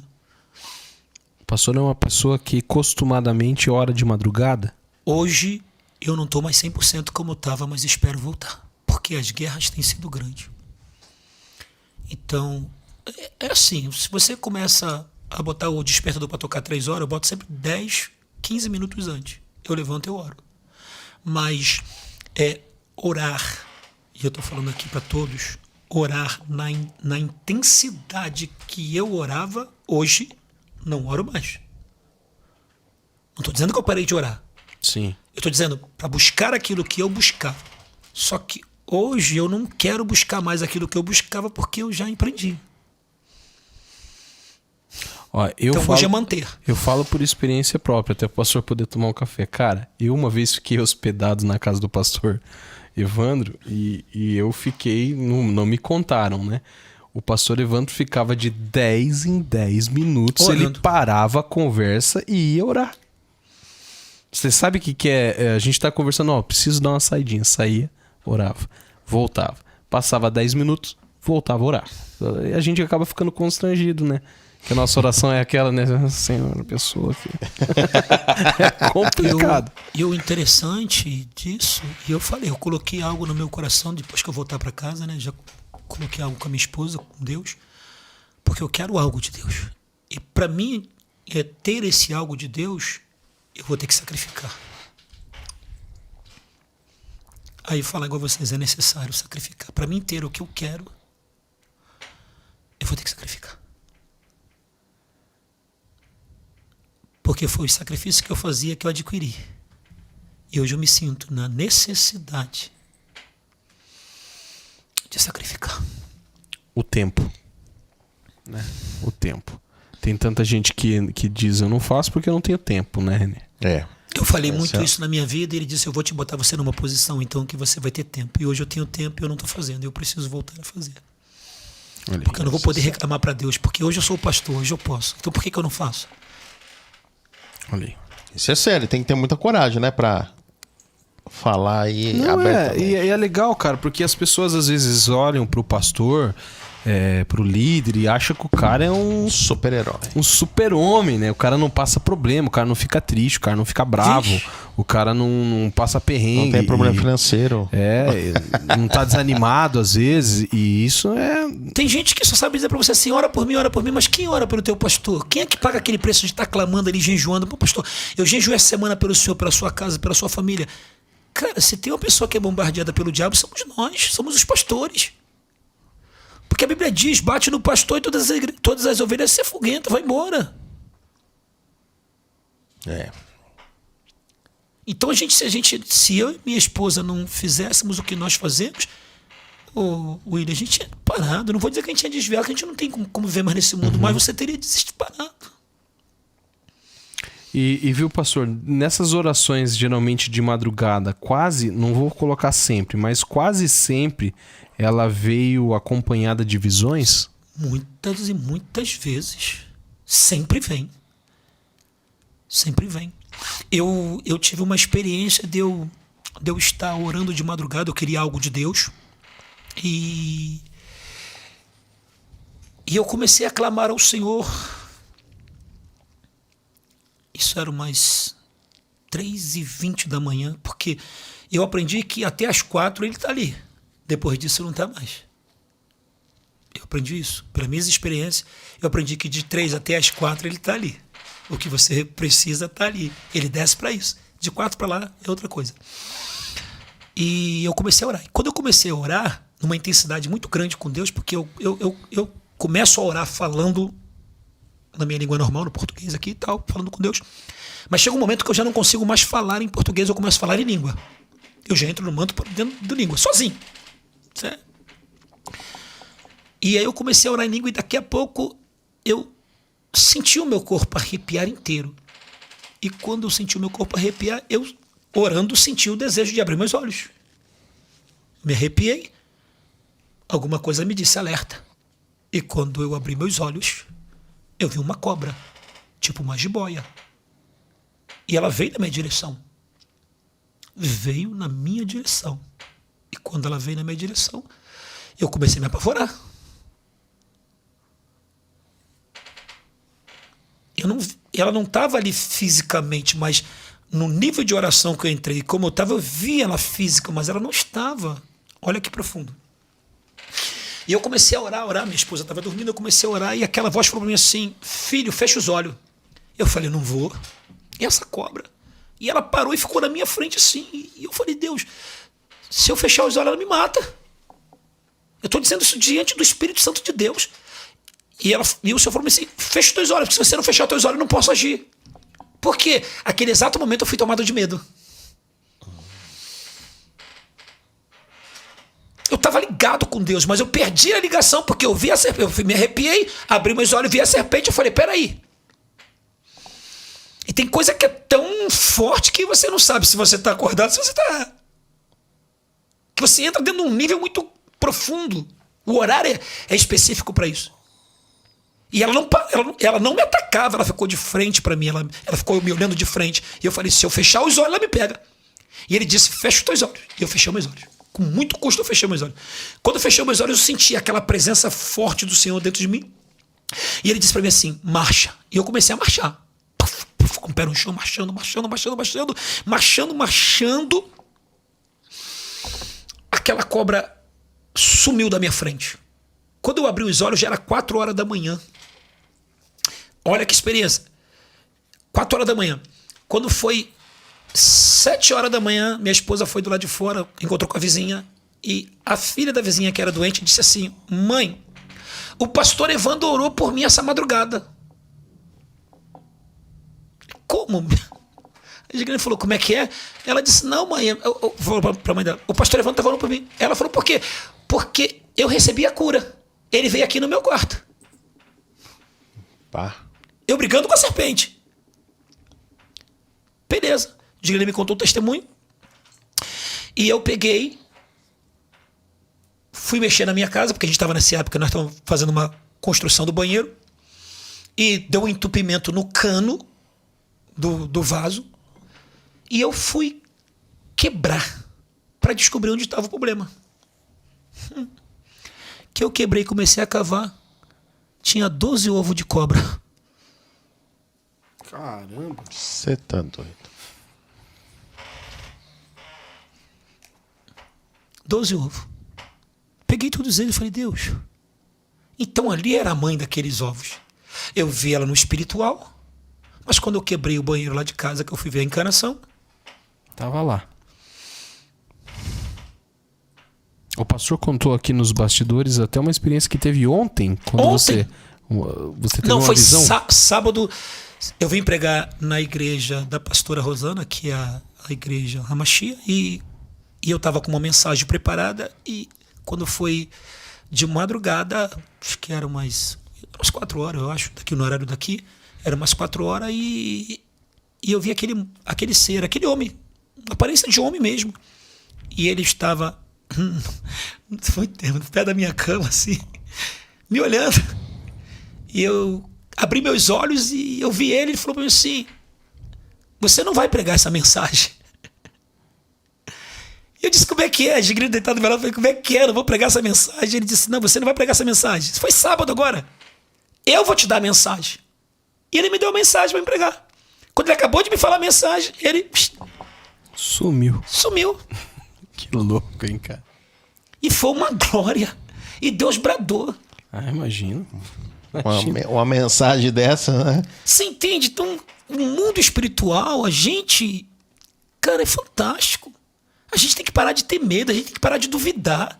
O pastor é uma pessoa que costumadamente ora de madrugada? Hoje eu não estou mais 100% como eu estava, mas espero voltar. Porque as guerras têm sido grandes. Então, é assim, se você começa a botar o despertador para tocar 3 horas, eu boto sempre 10, 15 minutos antes. Eu levanto e eu oro. Mas orar, e eu estou falando aqui para todos, orar na intensidade que eu orava, hoje não oro mais. Não estou dizendo que eu parei de orar. Sim. Eu estou dizendo para buscar aquilo que eu buscava. Só que hoje eu não quero buscar mais aquilo que eu buscava porque eu já empreendi. Ó, hoje é manter. Eu falo por experiência própria, até o pastor poder tomar um café. Cara, eu uma vez fiquei hospedado na casa do pastor Evandro e eu fiquei, não me contaram, né? O pastor Evandro ficava de 10 em 10 minutos, Orando. ele parava a conversa e ia orar. Você sabe o que é? A gente tá conversando, preciso dar uma saidinha. Saía, orava, voltava. Passava 10 minutos, voltava a orar. E a gente acaba ficando constrangido, né? Que a nossa oração é aquela, né? Senhor, pessoa aqui. É complicado. E o interessante disso, e eu falei, eu coloquei algo no meu coração depois que eu voltar para casa, né? Já coloquei algo com a minha esposa, com Deus, porque eu quero algo de Deus. E para mim, ter esse algo de Deus, eu vou ter que sacrificar. Aí falar igual a vocês, é necessário sacrificar. Para mim ter o que eu quero, eu vou ter que sacrificar. Porque foi o sacrifício que eu fazia que eu adquiri. E hoje eu me sinto na necessidade de sacrificar. O tempo. Né? O tempo. Tem tanta gente que diz eu não faço porque eu não tenho tempo, né, René? Eu falei muito isso na minha vida e ele disse, eu vou te botar você numa posição então que você vai ter tempo. E hoje eu tenho tempo e eu não estou fazendo. Eu preciso voltar a fazer. Porque eu não vou poder reclamar para Deus. Porque hoje eu sou o pastor, hoje eu posso. Então por que eu não faço? Olha aí. Isso é sério, tem que ter muita coragem, né? Pra falar aí abertamente. E é legal, cara, porque as pessoas às vezes olham pro pastor, pro líder e acham que o cara é um super-herói. Um super-homem, né? O cara não passa problema, o cara não fica triste, o cara não fica bravo, o cara não passa perrengue. Não tem problema financeiro. Não tá desanimado às vezes, e isso é... Tem gente que só sabe dizer pra você assim, ora por mim, mas quem ora pelo teu pastor? Quem é que paga aquele preço de estar clamando ali, jejuando? Pô, pastor, eu jejuei essa semana pelo senhor, pela sua casa, pela sua família. Cara, se tem uma pessoa que é bombardeada pelo diabo, somos nós, somos os pastores. Porque a Bíblia diz, bate no pastor e todas as ovelhas se afoguentam, vai embora. Então se eu e minha esposa não fizéssemos o que nós fazemos, William, a gente tinha parado. Não vou dizer que a gente tinha desviado, que a gente não tem como viver mais nesse mundo, mas você teria parado. E viu, pastor, nessas orações geralmente de madrugada, quase, não vou colocar sempre, mas quase sempre ela veio acompanhada de visões? Muitas e muitas vezes. Sempre vem. Sempre vem. Eu tive uma experiência de eu estar orando de madrugada, eu queria algo de Deus. E eu comecei a clamar ao Senhor. Isso era umas 3h20 da manhã, porque eu aprendi que até às 4 ele está ali. Depois disso não está mais. Eu aprendi isso. Pela minha experiência, eu aprendi que de 3 até as 4 ele está ali. O que você precisa está ali. Ele desce para isso. De 4 para lá é outra coisa. E eu comecei a orar. E quando eu comecei a orar, numa intensidade muito grande com Deus, porque eu começo a orar falando na minha língua normal, no português aqui e tal, falando com Deus. Mas chega um momento que eu já não consigo mais falar em português, eu começo a falar em língua. Eu já entro no manto dentro da língua, sozinho. Certo? E aí eu comecei a orar em língua e daqui a pouco eu senti o meu corpo arrepiar inteiro. E quando eu senti o meu corpo arrepiar, eu, orando, senti o desejo de abrir meus olhos. Me arrepiei. Alguma coisa me disse alerta. E quando eu abri meus olhos, eu vi uma cobra, tipo uma jiboia. E ela veio na minha direção. Veio na minha direção. E quando ela veio na minha direção, eu comecei a me apavorar. Ela não estava ali fisicamente, mas no nível de oração que eu entrei, como eu estava, eu via ela física, mas ela não estava. Olha que profundo. E eu comecei a orar, minha esposa estava dormindo, eu comecei a orar, e aquela voz falou para mim assim: filho, fecha os olhos. Eu falei: não vou. E essa cobra? E ela parou e ficou na minha frente assim, e eu falei: Deus, se eu fechar os olhos, ela me mata. Eu estou dizendo isso diante do Espírito Santo de Deus. E o Senhor falou assim: fecha os teus olhos, porque se você não fechar os teus olhos, eu não posso agir. Por quê? Aquele exato momento eu fui tomado de medo. Eu estava ligado com Deus, mas eu perdi a ligação, porque eu vi a serpente, eu me arrepiei, abri meus olhos, vi a serpente, eu falei: peraí. E tem coisa que é tão forte que você não sabe se você está acordado, se você está... Que você entra dentro de um nível muito profundo. O horário é específico para isso. E ela não me atacava, ela ficou de frente para mim, ela ficou me olhando de frente. E eu falei: se eu fechar os olhos, ela me pega. E ele disse: fecha os teus olhos. E eu fechei meus olhos. Com muito custo eu fechei meus olhos. Quando eu fechei meus olhos, eu senti aquela presença forte do Senhor dentro de mim. E ele disse para mim assim: marcha. E eu comecei a marchar. Com o pé no chão, marchando. Aquela cobra sumiu da minha frente. Quando eu abri os olhos, já era 4 horas da manhã. Olha que experiência. 4 horas da manhã. Quando foi 7 horas da manhã, minha esposa foi do lado de fora, encontrou com a vizinha, e a filha da vizinha, que era doente, disse assim: mãe, o pastor Evandro orou por mim essa madrugada. Como? A igreja falou: como é que é? Ela disse: não, mãe, eu vou para a mãe dela: o pastor Evandro está falando por mim. Ela falou: por quê? Porque eu recebi a cura. Ele veio aqui no meu quarto. Pá. Eu brigando com a serpente. Beleza. A igreja me contou o testemunho. E eu peguei, fui mexer na minha casa, porque a gente estava nessa época, nós estávamos fazendo uma construção do banheiro, e deu um entupimento no cano do vaso, e eu fui quebrar para descobrir onde estava o problema. Que eu quebrei e comecei a cavar, tinha 12 ovos de cobra. Caramba. Você tá doido. 12 ovos. Peguei todos eles e falei: Deus, então ali era a mãe daqueles ovos. Eu vi ela no espiritual, mas quando eu quebrei o banheiro lá de casa, que eu fui ver a encarnação, tava lá. O pastor contou aqui nos bastidores até uma experiência que teve ontem, quando você teve uma visão. Não, foi sábado. Eu vim pregar na igreja da pastora Rosana, que é a igreja Hamashia, e eu estava com uma mensagem preparada, e quando foi de madrugada, acho que era umas 4 horas, eu acho, no horário daqui, era umas 4 horas, e eu vi aquele ser, aquele homem, aparência de homem mesmo, e ele estava no pé da minha cama, assim, me olhando, e eu abri meus olhos e eu vi ele falou para mim assim: você não vai pregar essa mensagem. Eu disse: como é que é? A igreja deitada do meu lado, eu falei: como é que é? Eu não vou pregar essa mensagem. Ele disse: não, você não vai pregar essa mensagem. Isso foi sábado agora. Eu vou te dar a mensagem. E ele me deu a mensagem para me pregar. Quando ele acabou de me falar a mensagem, ele sumiu. Que louco, hein, cara? E foi uma glória. E Deus bradou. Imagino. Uma mensagem dessa, né? Você entende? Então, o mundo espiritual, a gente... Cara, é fantástico. A gente tem que parar de ter medo, a gente tem que parar de duvidar.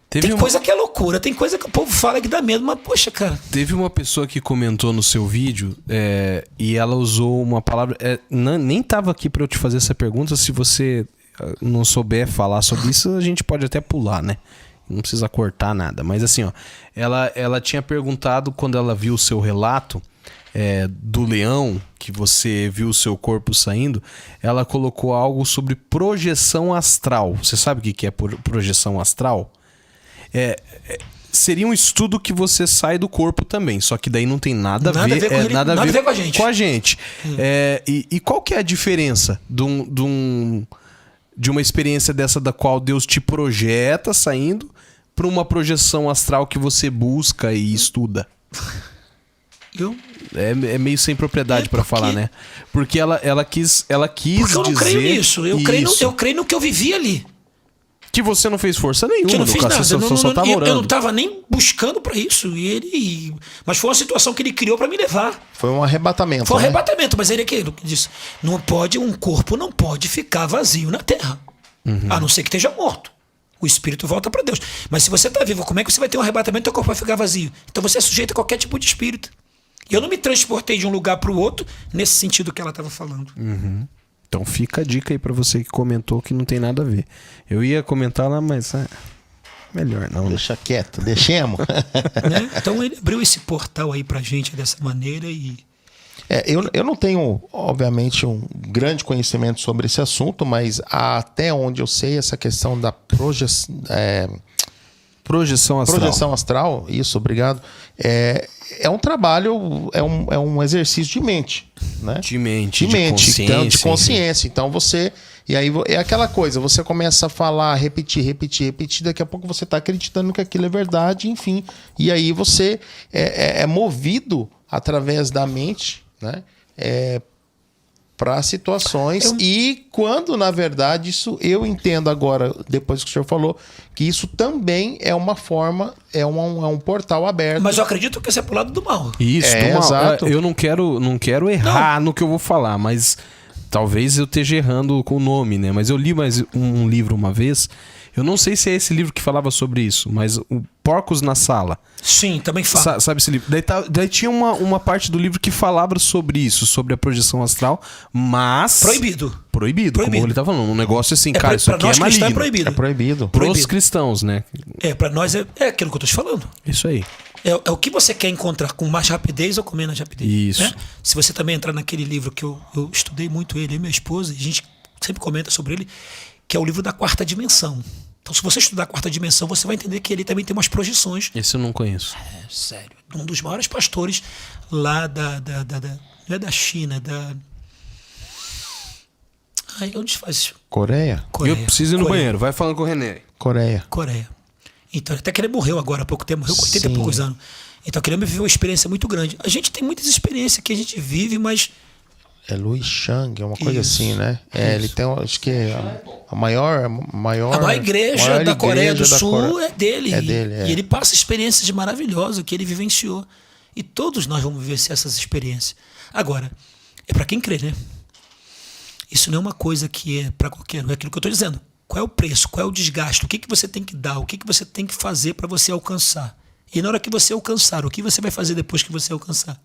Tem coisa que é loucura, tem coisa que o povo fala que dá medo, mas poxa, cara. Teve uma pessoa que comentou no seu vídeo e ela usou uma palavra... nem tava aqui pra eu te fazer essa pergunta. Se você não souber falar sobre isso, a gente pode até pular, né? Não precisa cortar nada. Mas assim, ó, ela tinha perguntado quando ela viu o seu relato do leão, que você viu o seu corpo saindo, ela colocou algo sobre projeção astral. Você sabe o que é projeção astral? Seria um estudo que você sai do corpo também, só que daí não tem nada a ver com a gente. E qual que é a diferença de uma experiência dessa da qual Deus te projeta saindo para uma projeção astral que você busca e estuda? É meio sem propriedade para falar, né? Porque ela quis porque eu não creio nisso. Eu creio no que eu vivi ali. Que você não fez força nenhuma, que eu não fiz nada. Você só tava orando. Eu não tava nem buscando para isso. Mas foi uma situação que ele criou para me levar. Foi um arrebatamento. Foi um arrebatamento, mas ele é aquilo que disse: um corpo não pode ficar vazio na terra. A não ser que esteja morto. O espírito volta para Deus. Mas se você está vivo, como é que você vai ter um arrebatamento e teu corpo vai ficar vazio? Então você é sujeito a qualquer tipo de espírito. E eu não me transportei de um lugar para o outro nesse sentido que ela estava falando. Então fica a dica aí pra você que comentou que não tem nada a ver. Eu ia comentar lá, mas melhor não. Deixa quieto, deixemos. Né? Então ele abriu esse portal aí pra gente dessa maneira e... Eu não tenho, obviamente, um grande conhecimento sobre esse assunto, mas até onde eu sei, essa questão da projeção astral, isso, obrigado. É um trabalho, é um exercício de mente, né? De consciência. Então, de consciência. Então você... E aí é aquela coisa, você começa a falar, repetir, daqui a pouco você está acreditando que aquilo é verdade, enfim. E aí você é movido através da mente, né? Para situações e quando, na verdade, isso eu entendo agora, depois que o senhor falou, que isso também é uma forma, é um portal aberto. Mas eu acredito que isso é pro lado do mal. Isso, do mal. Exato. Eu não quero errar no que eu vou falar, mas talvez eu esteja errando com o nome, né? Mas eu li mais um livro uma vez, eu não sei se é esse livro que falava sobre isso, mas o Porcos na Sala. Sim, também fala. Sabe esse livro? Daí tinha uma parte do livro que falava sobre isso, sobre a projeção astral, mas... Proibido. Como ele tá falando. Um negócio assim, cara, isso aqui é maligno. É proibido. Pros cristãos, né? Pra nós é aquilo que eu tô te falando. Isso aí. É o que você quer encontrar com mais rapidez ou com menos rapidez. Isso. Né? Se você também entrar naquele livro que eu estudei muito ele e minha esposa, e a gente sempre comenta sobre ele, que é o livro da quarta dimensão. Então, se você estudar a quarta dimensão, você vai entender que ele também tem umas projeções. Esse eu não conheço. Sério. Um dos maiores pastores lá não é da China, onde faz isso? Coreia. Eu preciso ir no banheiro. Vai falando com o René. Coreia. Então, até que ele morreu agora há pouco tempo, morreu com 80 e poucos anos. Então, aquele homem viveu uma experiência muito grande. A gente tem muitas experiências que a gente vive, mas... É Louis Chang, é uma coisa assim, né? Ele tem, acho que a maior igreja da Coreia do Sul é dele. É dele, E ele passa experiências maravilhosas que ele vivenciou. E todos nós vamos vivenciar essas experiências. Agora, é para quem crê, né? Isso não é uma coisa que é para qualquer um. É aquilo que eu estou dizendo. Qual é o preço? Qual é o desgaste? O que você tem que dar? O que você tem que fazer para você alcançar? E na hora que você alcançar, o que você vai fazer depois que você alcançar?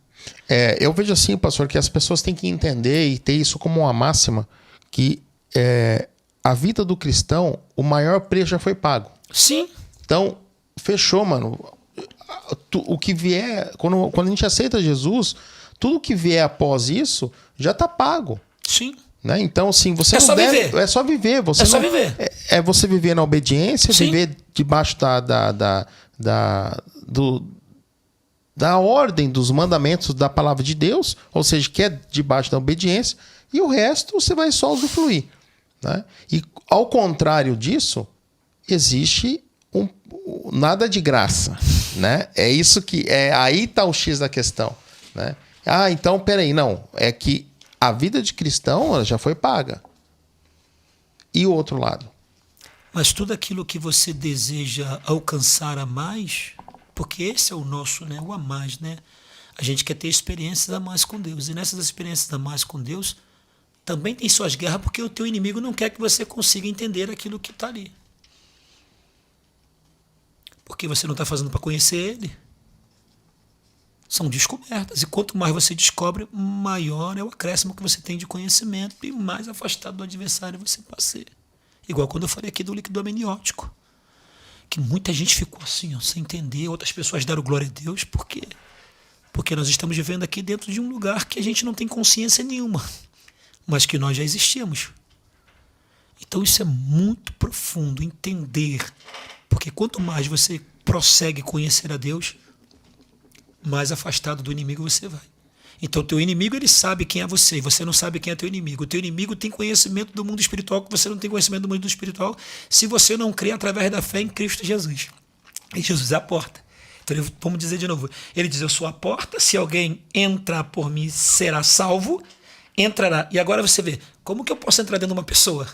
Eu vejo assim, pastor, que as pessoas têm que entender e ter isso como uma máxima, que a vida do cristão, o maior preço já foi pago. Sim. Então, fechou, mano. O que vier, quando a gente aceita Jesus, tudo que vier após isso já está pago. Sim. Né? Então, assim, você não deve... Viver. É só viver. Só viver. É você viver na obediência, sim, viver debaixo da ordem dos mandamentos da palavra de Deus, ou seja, que é debaixo da obediência, e o resto você vai só usufruir. Né? E ao contrário disso, existe nada de graça. Né? É isso que... aí está o X da questão. Né? Então, peraí, não. É que a vida de cristão ela já foi paga. E o outro lado? Mas tudo aquilo que você deseja alcançar a mais, Porque esse é o nosso, né? O a mais, né? A gente quer ter experiências a mais com Deus. E nessas experiências a mais com Deus, também tem suas guerras, porque o teu inimigo não quer que você consiga entender aquilo que está ali. Porque você não está fazendo para conhecer ele. São descobertas. E quanto mais você descobre, maior é o acréscimo que você tem de conhecimento e mais afastado do adversário você passa a ser. Igual quando eu falei aqui do líquido amniótico. Que muita gente ficou assim, ó, sem entender. Outras pessoas deram glória a Deus. Por quê? Porque nós estamos vivendo aqui dentro de um lugar que a gente não tem consciência nenhuma, mas que nós já existimos. Então isso é muito profundo, entender. Porque quanto mais você prossegue conhecer a Deus, mais afastado do inimigo você vai. Então o teu inimigo, ele sabe quem é você, e você não sabe quem é teu inimigo. O teu inimigo tem conhecimento do mundo espiritual, que você não tem conhecimento do mundo espiritual, se você não crê através da fé em Cristo Jesus. E Jesus é a porta. Então, vamos dizer de novo. Ele diz, eu sou a porta, se alguém entrar por mim, será salvo, entrará. E agora você vê, como que eu posso entrar dentro de uma pessoa?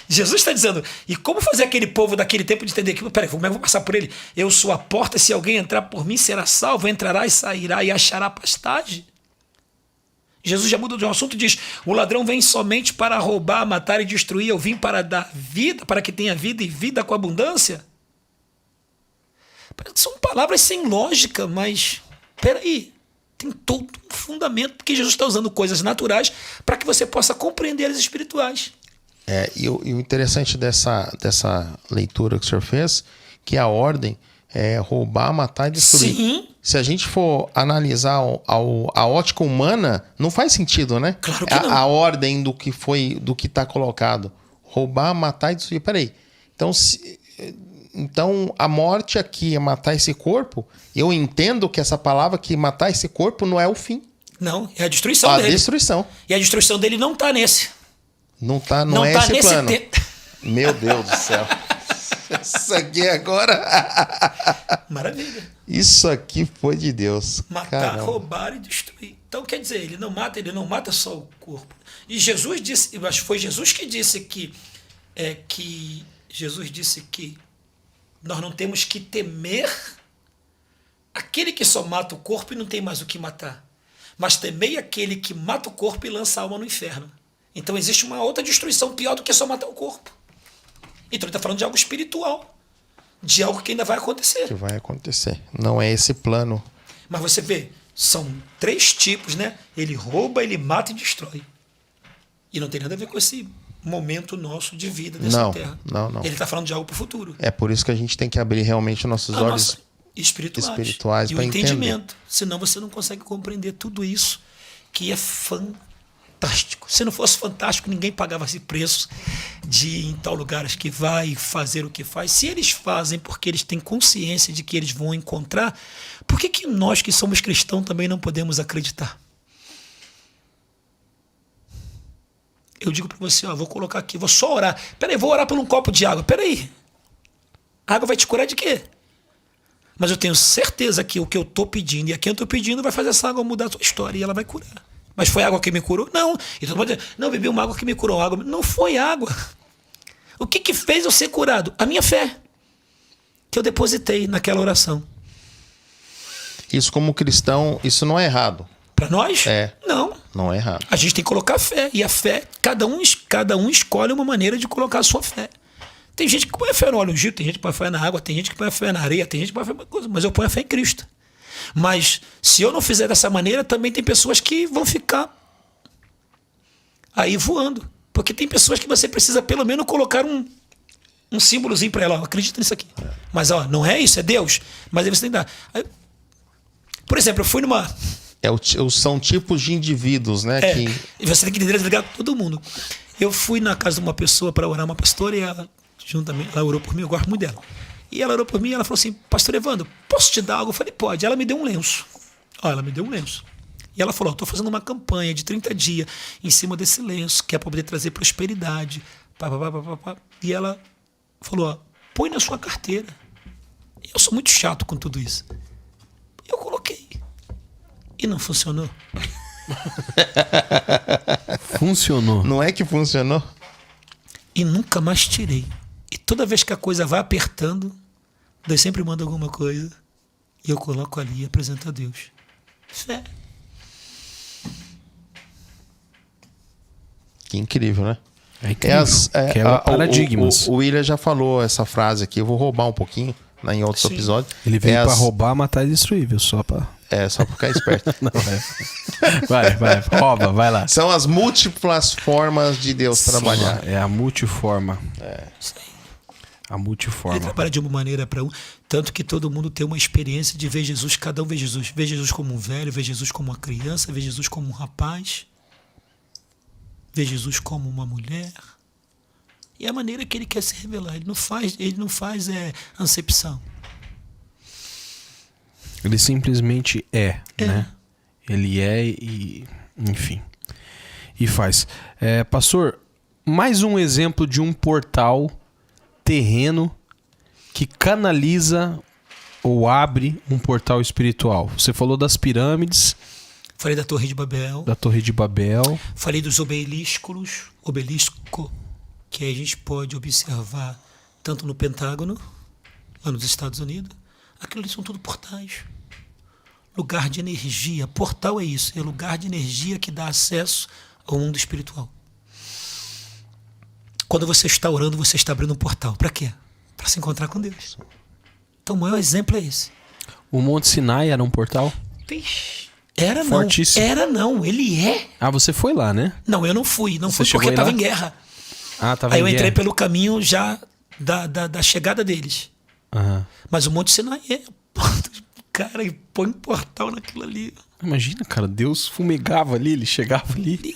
Jesus está dizendo, e como fazer aquele povo daquele tempo de entender que, peraí, como é que eu vou passar por ele? Eu sou a porta, se alguém entrar por mim, será salvo, entrará e sairá e achará pastagem. Jesus já muda de um assunto e diz, o ladrão vem somente para roubar, matar e destruir, eu vim para dar vida, para que tenha vida e vida com abundância. São palavras sem lógica, mas peraí, tem todo um fundamento, porque Jesus está usando coisas naturais para que você possa compreender as espirituais. E o interessante dessa leitura que o senhor fez, que a ordem é roubar, matar e destruir. Sim. Se a gente for analisar a ótica humana, não faz sentido, né? Claro que não. A ordem do que está colocado. Roubar, matar e destruir. Peraí. Então, a morte aqui é matar esse corpo. Eu entendo que essa palavra que matar esse corpo não é o fim. Não, é a destruição dele. A destruição. E a destruição dele não está nesse. Não é tá esse nesse plano. Meu Deus do céu. Isso aqui agora... Maravilha. Isso aqui foi de Deus. Matar, Caramba. roubar e destruir. Então, quer dizer, ele não mata só o corpo. E Jesus disse, acho que foi Jesus que disse que Jesus disse que nós não temos que temer aquele que só mata o corpo e não tem mais o que matar. Mas temei aquele que mata o corpo e lança a alma no inferno. Então existe uma outra destruição pior do que só matar o corpo. Então ele está falando de algo espiritual. De algo que ainda vai acontecer. Que vai acontecer. Não é esse plano. Mas você vê, são 3 tipos, né? Ele rouba, ele mata e destrói. E não tem nada a ver com esse momento nosso de vida dessa terra. Não. Ele está falando de algo para o futuro. É por isso que a gente tem que abrir realmente nossos olhos espirituais e o entendimento. Senão você não consegue compreender tudo isso que é fantástico. Se não fosse fantástico, ninguém pagava esse preço de ir em tal lugares que vai fazer o que faz. Se eles fazem porque eles têm consciência de que eles vão encontrar, por que nós que somos cristãos também não podemos acreditar? Eu digo para você, vou colocar aqui, vou só orar. Peraí, vou orar por um copo de água. Peraí, a água vai te curar de quê? Mas eu tenho certeza que o que eu estou pedindo e a quem eu estou pedindo vai fazer essa água mudar a sua história e ela vai curar. Mas foi água que me curou? Não. E todo mundo diz, não, bebi uma água que me curou. Água. Não foi água. O que fez eu ser curado? A minha fé, que eu depositei naquela oração. Isso como cristão, isso não é errado. Para nós? Não. Não é errado. A gente tem que colocar fé. E a fé, cada um escolhe uma maneira de colocar a sua fé. Tem gente que põe a fé no óleo ungido, tem gente que põe a fé na água, tem gente que põe a fé na areia, tem gente que põe a fé na coisa, mas eu ponho a fé em Cristo. Mas se eu não fizer dessa maneira, também tem pessoas que vão ficar aí voando. Porque tem pessoas que você precisa pelo menos colocar um símbolozinho para ela. Acredita nisso aqui. Mas não é isso, é Deus. Mas aí você tem que dar. Aí, por exemplo, eu fui numa... São tipos de indivíduos, né? E você tem que desligar todo mundo. Eu fui na casa de uma pessoa para orar, uma pastora, e ela orou por mim, eu gosto muito dela. E ela orou por mim e ela falou assim, pastor Evandro, posso te dar algo? Eu falei, pode. Ela me deu um lenço. Ela me deu um lenço. E ela falou, estou fazendo uma campanha de 30 dias em cima desse lenço, que é para poder trazer prosperidade. E ela falou, põe na sua carteira. Eu sou muito chato com tudo isso. Eu coloquei. E não funcionou. Funcionou. Não é que funcionou? E nunca mais tirei. E toda vez que a coisa vai apertando, Deus sempre manda alguma coisa e eu coloco ali e apresento a Deus. Fé. Que incrível, né? É incrível. Quebra paradigmas. O William já falou essa frase aqui, eu vou roubar um pouquinho em outros episódios. Ele veio pra roubar, matar e destruir, viu? Só pra ficar esperto. Não, vai, rouba, vai lá. São as múltiplas formas de Deus trabalhar. É a multiforma. Isso aí. A multiforma. Ele trabalha de uma maneira para um, tanto que todo mundo tem uma experiência de ver Jesus, cada um vê Jesus. Vê Jesus como um velho, vê Jesus como uma criança, vê Jesus como um rapaz, vê Jesus como uma mulher. E é a maneira que ele quer se revelar. Ele não faz acepção. Ele simplesmente né? Ele e enfim. E faz. Pastor, mais um exemplo de um portal terreno que canaliza ou abre um portal espiritual. Você falou das pirâmides. Falei da Torre de Babel. Falei dos obelisco, que a gente pode observar tanto no Pentágono, lá nos Estados Unidos. Aquilo ali são tudo portais. Lugar de energia. Portal é isso, é lugar de energia que dá acesso ao mundo espiritual. Quando você está orando, você está abrindo um portal. Para quê? Para se encontrar com Deus. Então o maior exemplo é esse. O Monte Sinai era um portal? Era não. Fortíssimo. Era não, ele é. Ah, você foi lá, né? Não, eu não fui. Não Você fui porque chegou estava lá? em guerra. Ah, tava Aí em eu entrei guerra. pelo caminho já da chegada deles. Aham. Mas o Monte Sinai cara, e põe um portal naquilo ali. Imagina, cara, Deus fumegava ali, ele chegava ali.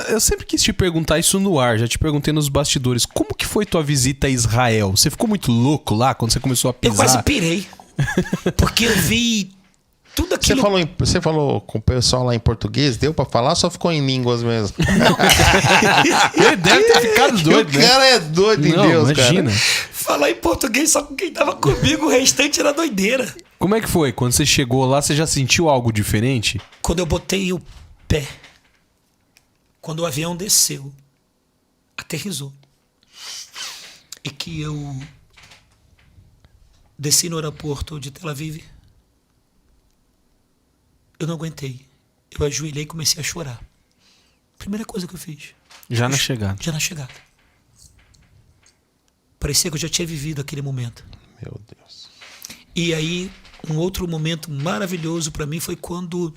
Eu sempre quis te perguntar isso no ar, já te perguntei nos bastidores. Como que foi tua visita a Israel? Você ficou muito louco lá quando você começou a pisar? Eu quase pirei. Porque eu vi tudo aquilo. Você falou com o pessoal lá em português? Deu pra falar ou só ficou em línguas mesmo? Ele deve ter ficado doido, O cara é doido em Não, Deus, imagina. cara. Falar em português só com quem tava comigo, o restante era doideira. Como é que foi? Quando você chegou lá, você já sentiu algo diferente? Quando eu botei o pé, quando o avião desceu, aterrissou, e que eu desci no aeroporto de Tel Aviv, eu não aguentei. Eu ajoelhei e comecei a chorar. Primeira coisa que eu fiz. Já na chegada. Já na chegada. Parecia que eu já tinha vivido aquele momento. Meu Deus. E aí, um outro momento maravilhoso para mim foi quando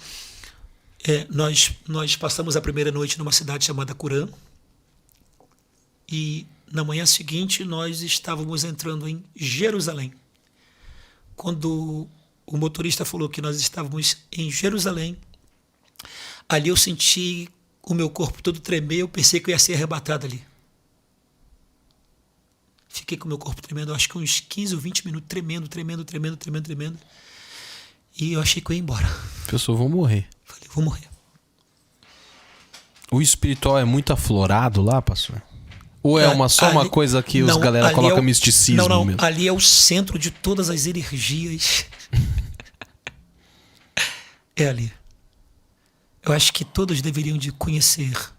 nós passamos a primeira noite numa cidade chamada Curã. E na manhã seguinte nós estávamos entrando em Jerusalém. Quando o motorista falou que nós estávamos em Jerusalém, ali eu senti o meu corpo todo tremer, eu pensei que eu ia ser arrebatado ali. Fiquei com o meu corpo tremendo, acho que uns 15 ou 20 minutos tremendo. E eu achei que eu ia embora. Pessoal, vou morrer. Falei, vou morrer. O espiritual é muito aflorado lá, pastor? Ou é uma coisa que os galera coloca misticismo não, mesmo? Ali é o centro de todas as energias. É ali. Eu acho que todos deveriam de conhecer.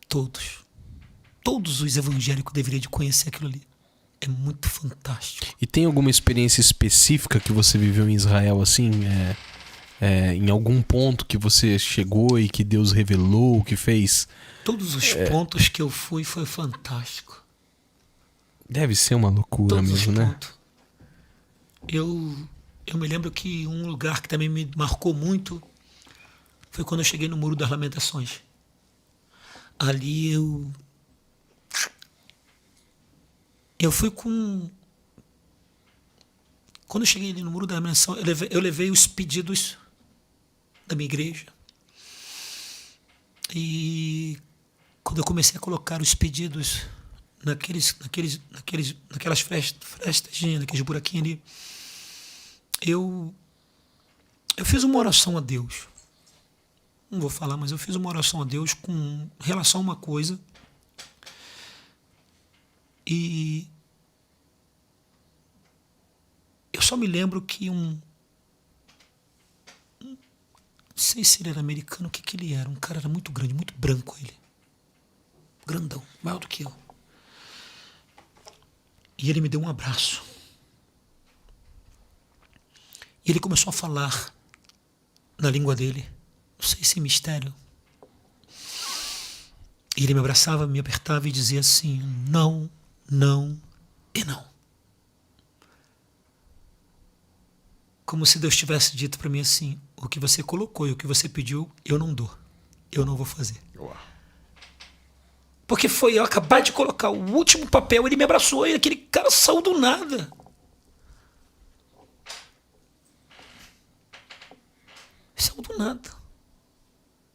Todos os evangélicos deveriam de conhecer aquilo ali. É muito fantástico. E tem alguma experiência específica que você viveu em Israel, assim? Em algum ponto que você chegou e que Deus revelou, que fez? Todos os pontos que eu fui foi fantástico. Deve ser uma loucura Todos mesmo, os né? pontos. Eu me lembro que um lugar que também me marcou muito foi quando eu cheguei no Muro das Lamentações. Ali eu fui com... Quando eu cheguei ali no Muro da Lamentação, eu levei os pedidos da minha igreja. E quando eu comecei a colocar os pedidos naquelas frestas, naqueles buraquinhos ali, eu fiz uma oração a Deus. Não vou falar, mas eu fiz uma oração a Deus com relação a uma coisa. E eu só me lembro que não sei se ele era americano, o que ele era. Um cara era muito grande, muito branco ele. Grandão, maior do que eu. E ele me deu um abraço. E ele começou a falar na língua dele. Não sei se mistério. E ele me abraçava, me apertava e dizia assim: não, não e não. Como se Deus tivesse dito para mim assim: o que você colocou e o que você pediu, eu não dou. Eu não vou fazer. Uau. Porque foi eu acabar de colocar o último papel, ele me abraçou e aquele cara saiu do nada. Saiu do nada.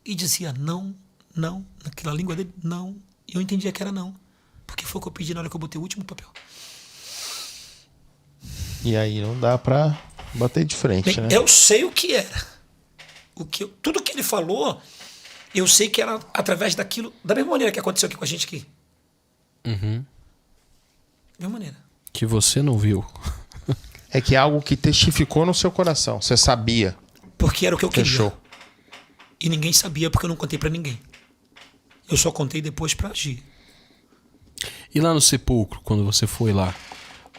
E dizia não, não, naquela língua dele, não. E eu entendia que era não. Porque foi o que eu pedi na hora que eu botei o último papel. E aí não dá pra bater de frente, Bem, né? eu sei o que era. Tudo que ele falou, eu sei que era através daquilo, da mesma maneira que aconteceu aqui com a gente aqui. Uhum. Da mesma maneira. Que você não viu. É que é algo que testificou no seu coração. Você sabia. Porque era o que eu queria. Fechou. E ninguém sabia porque eu não contei pra ninguém. Eu só contei depois pra agir. E lá no sepulcro, quando você foi lá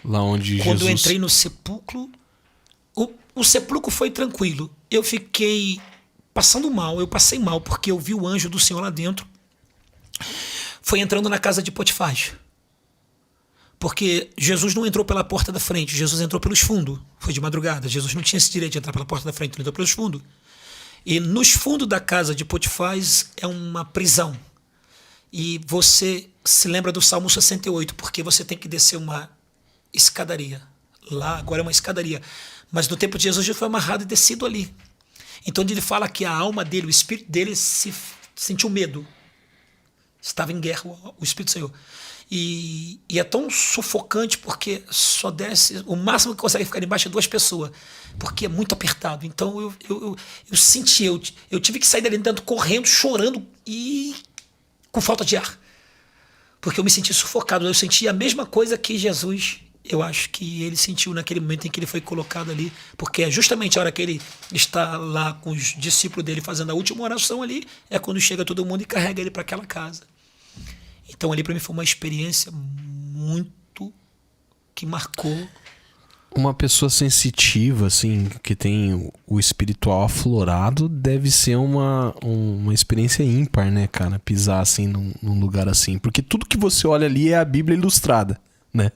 onde Quando Jesus... eu entrei no sepulcro, o sepulcro foi tranquilo. Eu fiquei passando mal, eu passei mal, porque eu vi o anjo do Senhor lá dentro. Foi entrando na casa de Potifar. Porque Jesus não entrou pela porta da frente, Jesus entrou pelos fundos. Foi de madrugada, Jesus não tinha esse direito de entrar pela porta da frente, ele entrou pelos fundos. E nos fundos da casa de Potifar é uma prisão. E você se lembra do Salmo 68, porque você tem que descer uma escadaria. Lá agora é uma escadaria. Mas no tempo de Jesus já foi amarrado e descido ali. Então ele fala que a alma dele, o espírito dele sentiu medo. Estava em guerra o Espírito do Senhor. E é tão sufocante porque só desce, o máximo que consegue ficar embaixo é 2 pessoas, porque é muito apertado. Então eu senti, eu tive que sair dali dentro correndo, chorando e com falta de ar, porque eu me senti sufocado. Eu senti a mesma coisa que Jesus, eu acho que ele sentiu naquele momento em que ele foi colocado ali, porque é justamente a hora que ele está lá com os discípulos dele fazendo a última oração ali, é quando chega todo mundo e carrega ele para aquela casa. Então ali para mim foi uma experiência muito que marcou. Uma pessoa sensitiva, assim, que tem o espiritual aflorado, deve ser uma experiência ímpar, né, cara? Pisar, assim, num lugar assim. Porque tudo que você olha ali é a Bíblia ilustrada, né?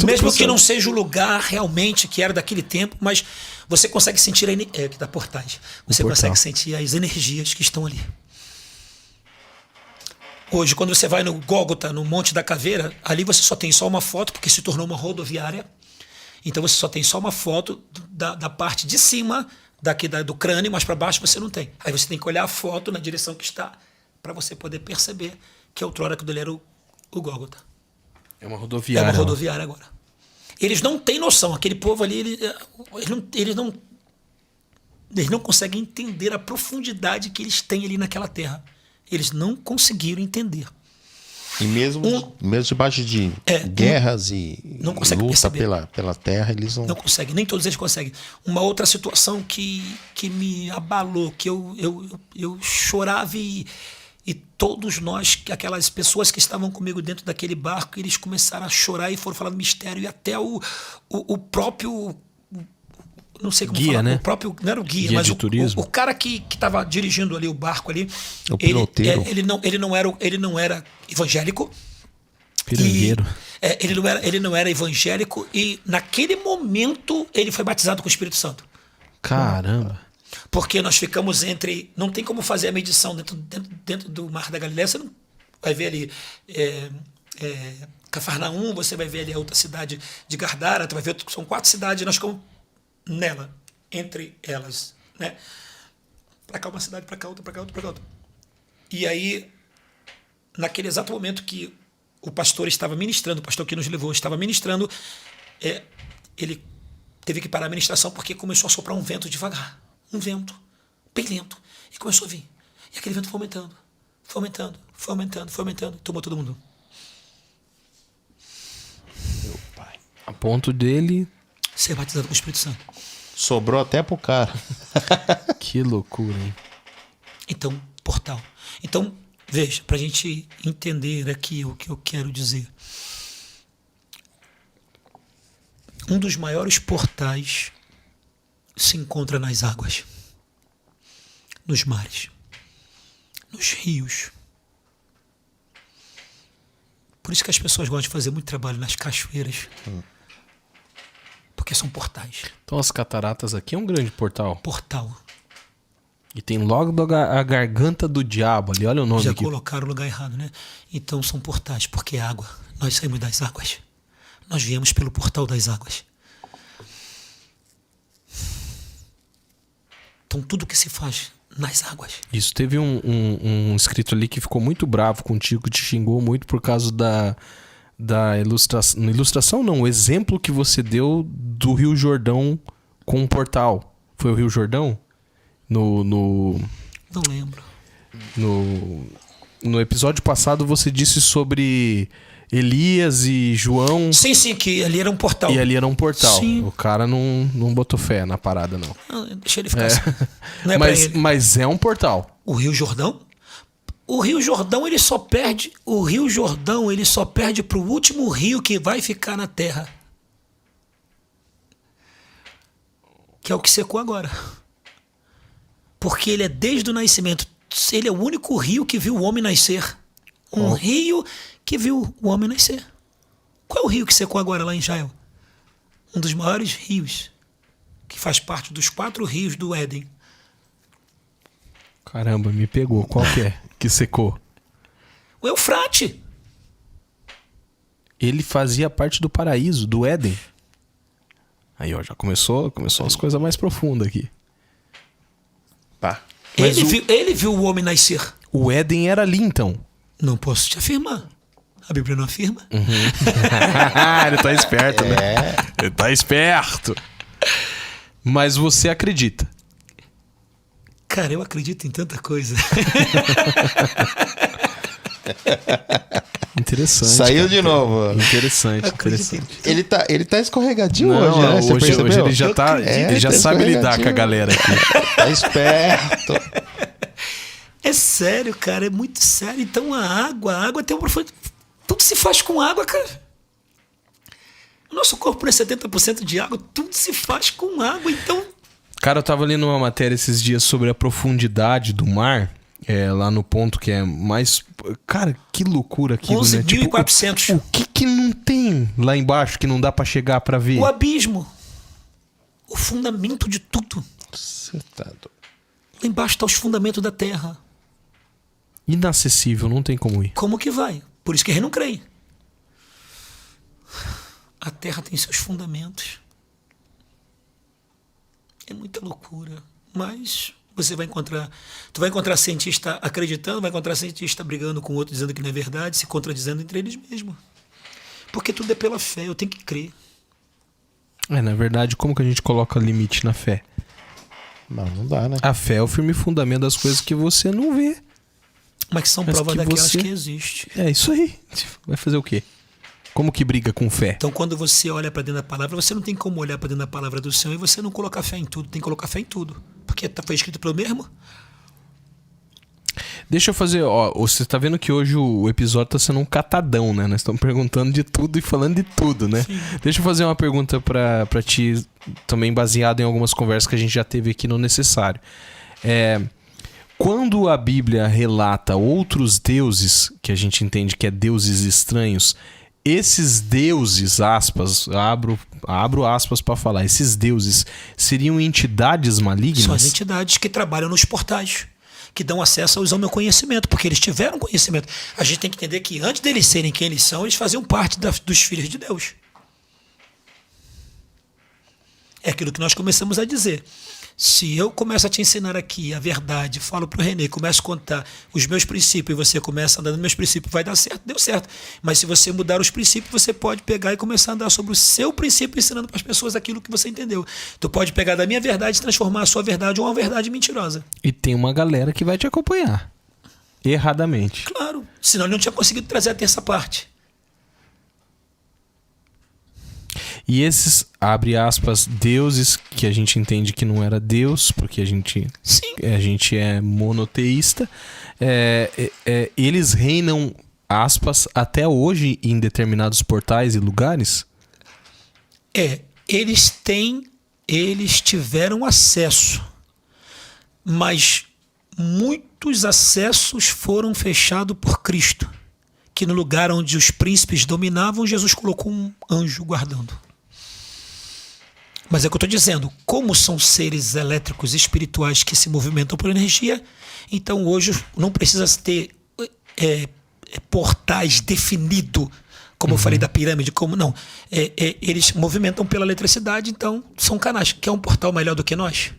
Mesmo que não seja o lugar realmente que era daquele tempo, mas você consegue sentir aqui da portagem. Você consegue sentir as energias que estão ali. Hoje, quando você vai no Gólgota, no Monte da Caveira, ali você só tem só uma foto, porque se tornou uma rodoviária. Então você só tem só uma foto da parte de cima do crânio, mas para baixo você não tem. Aí você tem que olhar a foto na direção que está, para você poder perceber que outrora aquilo ali era o Gólgota. É uma rodoviária. É uma rodoviária agora. Eles não têm noção. Aquele povo ali, eles não conseguem entender a profundidade que eles têm ali naquela terra. Eles não conseguiram entender. E mesmo debaixo de guerras e luta pela terra, eles não conseguem, nem todos eles conseguem. Uma outra situação que me abalou, que eu chorava e todos nós, aquelas pessoas que estavam comigo dentro daquele barco, eles começaram a chorar e foram falar do mistério, e até o próprio, não sei como guia, falar, né? o próprio, não era o guia, Guia mas de turismo. o cara que estava dirigindo ali o barco ali, o piloteiro. Ele não era evangélico. Pirangueiro. Ele não era evangélico, e naquele momento ele foi batizado com o Espírito Santo. Caramba. Porque nós ficamos não tem como fazer a medição dentro do Mar da Galileia. Você não vai ver ali Cafarnaum, você vai ver ali a outra cidade de Gardara, tu vai ver, são 4 cidades, nós ficamos nela, entre elas, né? Para cá uma cidade, para cá outra, para cá outra, para cá outra. E aí, naquele exato momento que o pastor estava ministrando, o pastor que nos levou estava ministrando, ele teve que parar a ministração porque começou a soprar um vento devagar, um vento bem lento, e começou a vir. E aquele vento foi aumentando, foi aumentando, foi aumentando, foi aumentando, tomou todo mundo. Meu pai. A ponto dele... ser batizado com o Espírito Santo. Sobrou até pro cara. Que loucura, hein? Então, portal. Então, veja, para a gente entender aqui o que eu quero dizer. Um dos maiores portais se encontra nas águas, nos mares, nos rios. Por isso que as pessoas gostam de fazer muito trabalho nas cachoeiras. Porque são portais. Então as cataratas aqui é um grande portal. Portal. E tem logo a garganta do diabo ali, olha o nome Já aqui. colocaram o lugar errado, né? Então são portais, porque é água. Nós saímos das águas. Nós viemos pelo portal das águas. Então tudo que se faz nas águas. Isso, teve um inscrito ali que ficou muito bravo contigo, que te xingou muito por causa da ilustração. Ilustração não, o exemplo que você deu do Rio Jordão com um portal. Foi o Rio Jordão? Não lembro. No episódio passado você disse sobre Elias e João. Sim, que ali era um portal. E ali era um portal. Sim. O cara não botou fé na parada, não. Deixa ele ficar assim. Não é mas é um portal. O Rio Jordão? O Rio Jordão, ele só perde. O Rio Jordão, ele só perde pro último rio que vai ficar na terra. Que é o que secou agora. Porque ele é desde o nascimento. Ele é o único rio que viu o homem nascer. Um rio que viu o homem nascer. Qual é o rio que secou agora lá em Israel? Um dos maiores rios. Que faz parte dos 4 rios do Éden. Caramba, me pegou. Qual que é que secou? O Eufrate. Ele fazia parte do paraíso, do Éden. Aí, ó, já começou as coisas mais profundas aqui. Pá. Ele viu o homem nascer. O Éden era ali, então? Não posso te afirmar. A Bíblia não afirma. Ele tá esperto, né? Ele tá esperto. Mas você acredita? Cara, eu acredito em tanta coisa. Interessante. Saiu cara. de novo. Interessante. Ele tá escorregadinho Não, hoje, né? Você hoje percebeu? ele já tá. Ele já tá sabe lidar escorregadinho. com a galera aqui. Tá esperto. É sério, cara, é muito sério. Então a água tem um profundo. Tudo se faz com água, cara. O nosso corpo não é 70% de água, tudo se faz com água, então. Cara, eu tava lendo uma matéria esses dias sobre a profundidade do mar. Lá no ponto que é mais... Cara, que loucura aquilo, né? 11.400. O que não tem lá embaixo que não dá pra chegar pra ver? O abismo. O fundamento de tudo. Você tá doido. Lá embaixo tá os fundamentos da terra. Inacessível, não tem como ir. Como que vai? Por isso que ele não crê. A terra tem seus fundamentos. É muita loucura. Mas você vai encontrar... Tu vai encontrar cientista acreditando, vai encontrar cientista brigando com outro dizendo que não é verdade, se contradizendo entre eles mesmos. Porque tudo é pela fé, eu tenho que crer. Na verdade, como que a gente coloca limite na fé? Não dá, né? A fé é o firme fundamento das coisas que você não vê. Mas que são provas daquelas que existem. É isso aí. Vai fazer o quê? Como que briga com fé? Então, quando você olha para dentro da palavra, você não tem como olhar para dentro da palavra do Senhor e você não colocar fé em tudo. Tem que colocar fé em tudo. Porque foi escrito pelo mesmo. Deixa eu fazer... Ó, você tá vendo que hoje o episódio tá sendo um catadão, né? Nós estamos perguntando de tudo e falando de tudo, né? Sim. Deixa eu fazer uma pergunta pra ti, também baseada em algumas conversas que a gente já teve aqui no Necessário. Quando a Bíblia relata outros deuses, que a gente entende que é deuses estranhos, esses deuses, aspas, abro aspas para falar, esses deuses seriam entidades malignas? São as entidades que trabalham nos portais, que dão acesso ao meu conhecimento, porque eles tiveram conhecimento. A gente tem que entender que antes deles serem quem eles são, eles faziam parte dos filhos de Deus. É aquilo que nós começamos a dizer. Se eu começo a te ensinar aqui a verdade, falo pro Renê, começo a contar os meus princípios e você começa a andar nos meus princípios, vai dar certo, deu certo. Mas se você mudar os princípios, você pode pegar e começar a andar sobre o seu princípio, ensinando para as pessoas aquilo que você entendeu. Tu pode pegar da minha verdade e transformar a sua verdade em uma verdade mentirosa. E tem uma galera que vai te acompanhar. Erradamente. Claro, senão ele não tinha conseguido trazer a terça parte. E esses, abre aspas, deuses, que a gente entende que não era Deus, porque a gente é monoteísta, eles reinam, aspas, até hoje em determinados portais e lugares? Eles têm eles tiveram acesso, mas muitos acessos foram fechados por Cristo, que no lugar onde os príncipes dominavam, Jesus colocou um anjo guardando. Mas é o que eu estou dizendo, como são seres elétricos e espirituais que se movimentam por energia, então hoje não precisa ter portais definidos, como eu falei da pirâmide, como não. Eles movimentam pela eletricidade, então são canais. Quer um portal melhor do que nós?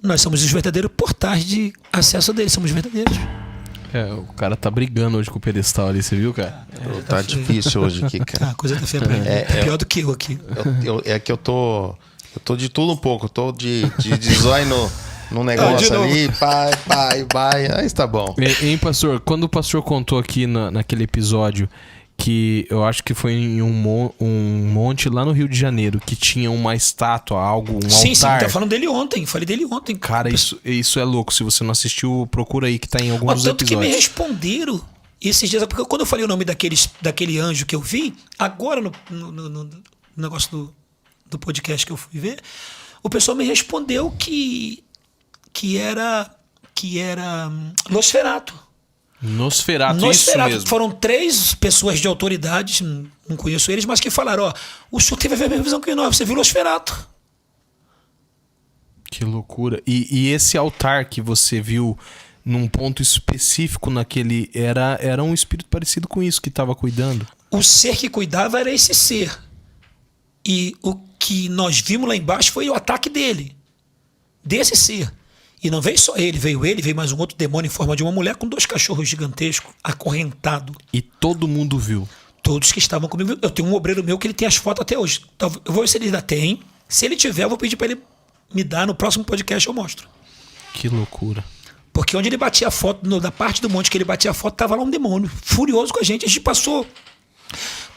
Nós somos os verdadeiros portais de acesso deles, somos verdadeiros. O cara tá brigando hoje com o pedestal ali, você viu, cara? Tá difícil hoje aqui, cara. A coisa tá feia pra ele. Pior do que eu aqui. É que eu tô de tudo um pouco. Eu tô de zóio no negócio ali. Vai. Aí tá bom. Hein, pastor? Quando o pastor contou aqui naquele episódio que eu acho que foi em um monte lá no Rio de Janeiro, que tinha uma estátua, altar. Sim, tá falando dele ontem. Falei dele ontem. Cara, isso é louco. Se você não assistiu, procura aí que tá em alguns tanto episódios. Que me responderam esses dias, porque quando eu falei o nome daquele anjo que eu vi, agora no negócio do podcast que eu fui ver, o pessoal me respondeu que era Nosferatu. Nosferatu, isso mesmo. Foram 3 pessoas de autoridade, não conheço eles, mas que falaram, o senhor teve a mesma visão que nós, você viu Nosferatu. Que loucura. E esse altar que você viu num ponto específico naquele, era um espírito parecido com isso que estava cuidando? O ser que cuidava era esse ser. E o que nós vimos lá embaixo foi o ataque desse ser. E não veio só ele, veio mais um outro demônio em forma de uma mulher com 2 cachorros gigantescos, acorrentado. E todo mundo viu? Todos que estavam comigo. Eu tenho um obreiro meu que ele tem as fotos até hoje. Eu vou ver se ele ainda tem. Se ele tiver, eu vou pedir para ele me dar. No próximo podcast eu mostro. Que loucura. Porque onde ele batia a foto, da parte do monte que ele batia a foto, tava lá um demônio, furioso com a gente. A gente passou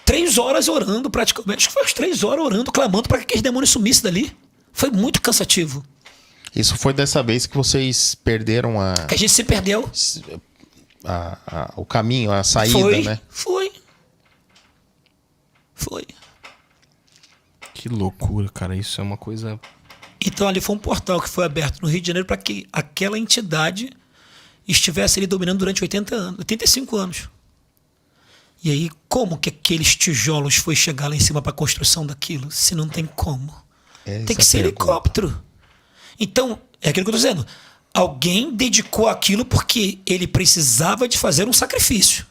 3 horas orando, praticamente. Acho que foi umas 3 horas orando, clamando para que aquele demônio sumisse dali. Foi muito cansativo. Isso foi dessa vez que vocês perderam que a gente se perdeu. O caminho, a saída, né? Foi. Que loucura, cara. Isso é uma coisa... Então ali foi um portal que foi aberto no Rio de Janeiro para que aquela entidade estivesse ali dominando durante 85 anos. E aí, como que aqueles tijolos foi chegar lá em cima para a construção daquilo? Se não tem como. Tem que ser helicóptero. Então, é aquilo que eu estou dizendo. Alguém dedicou aquilo porque ele precisava de fazer um sacrifício.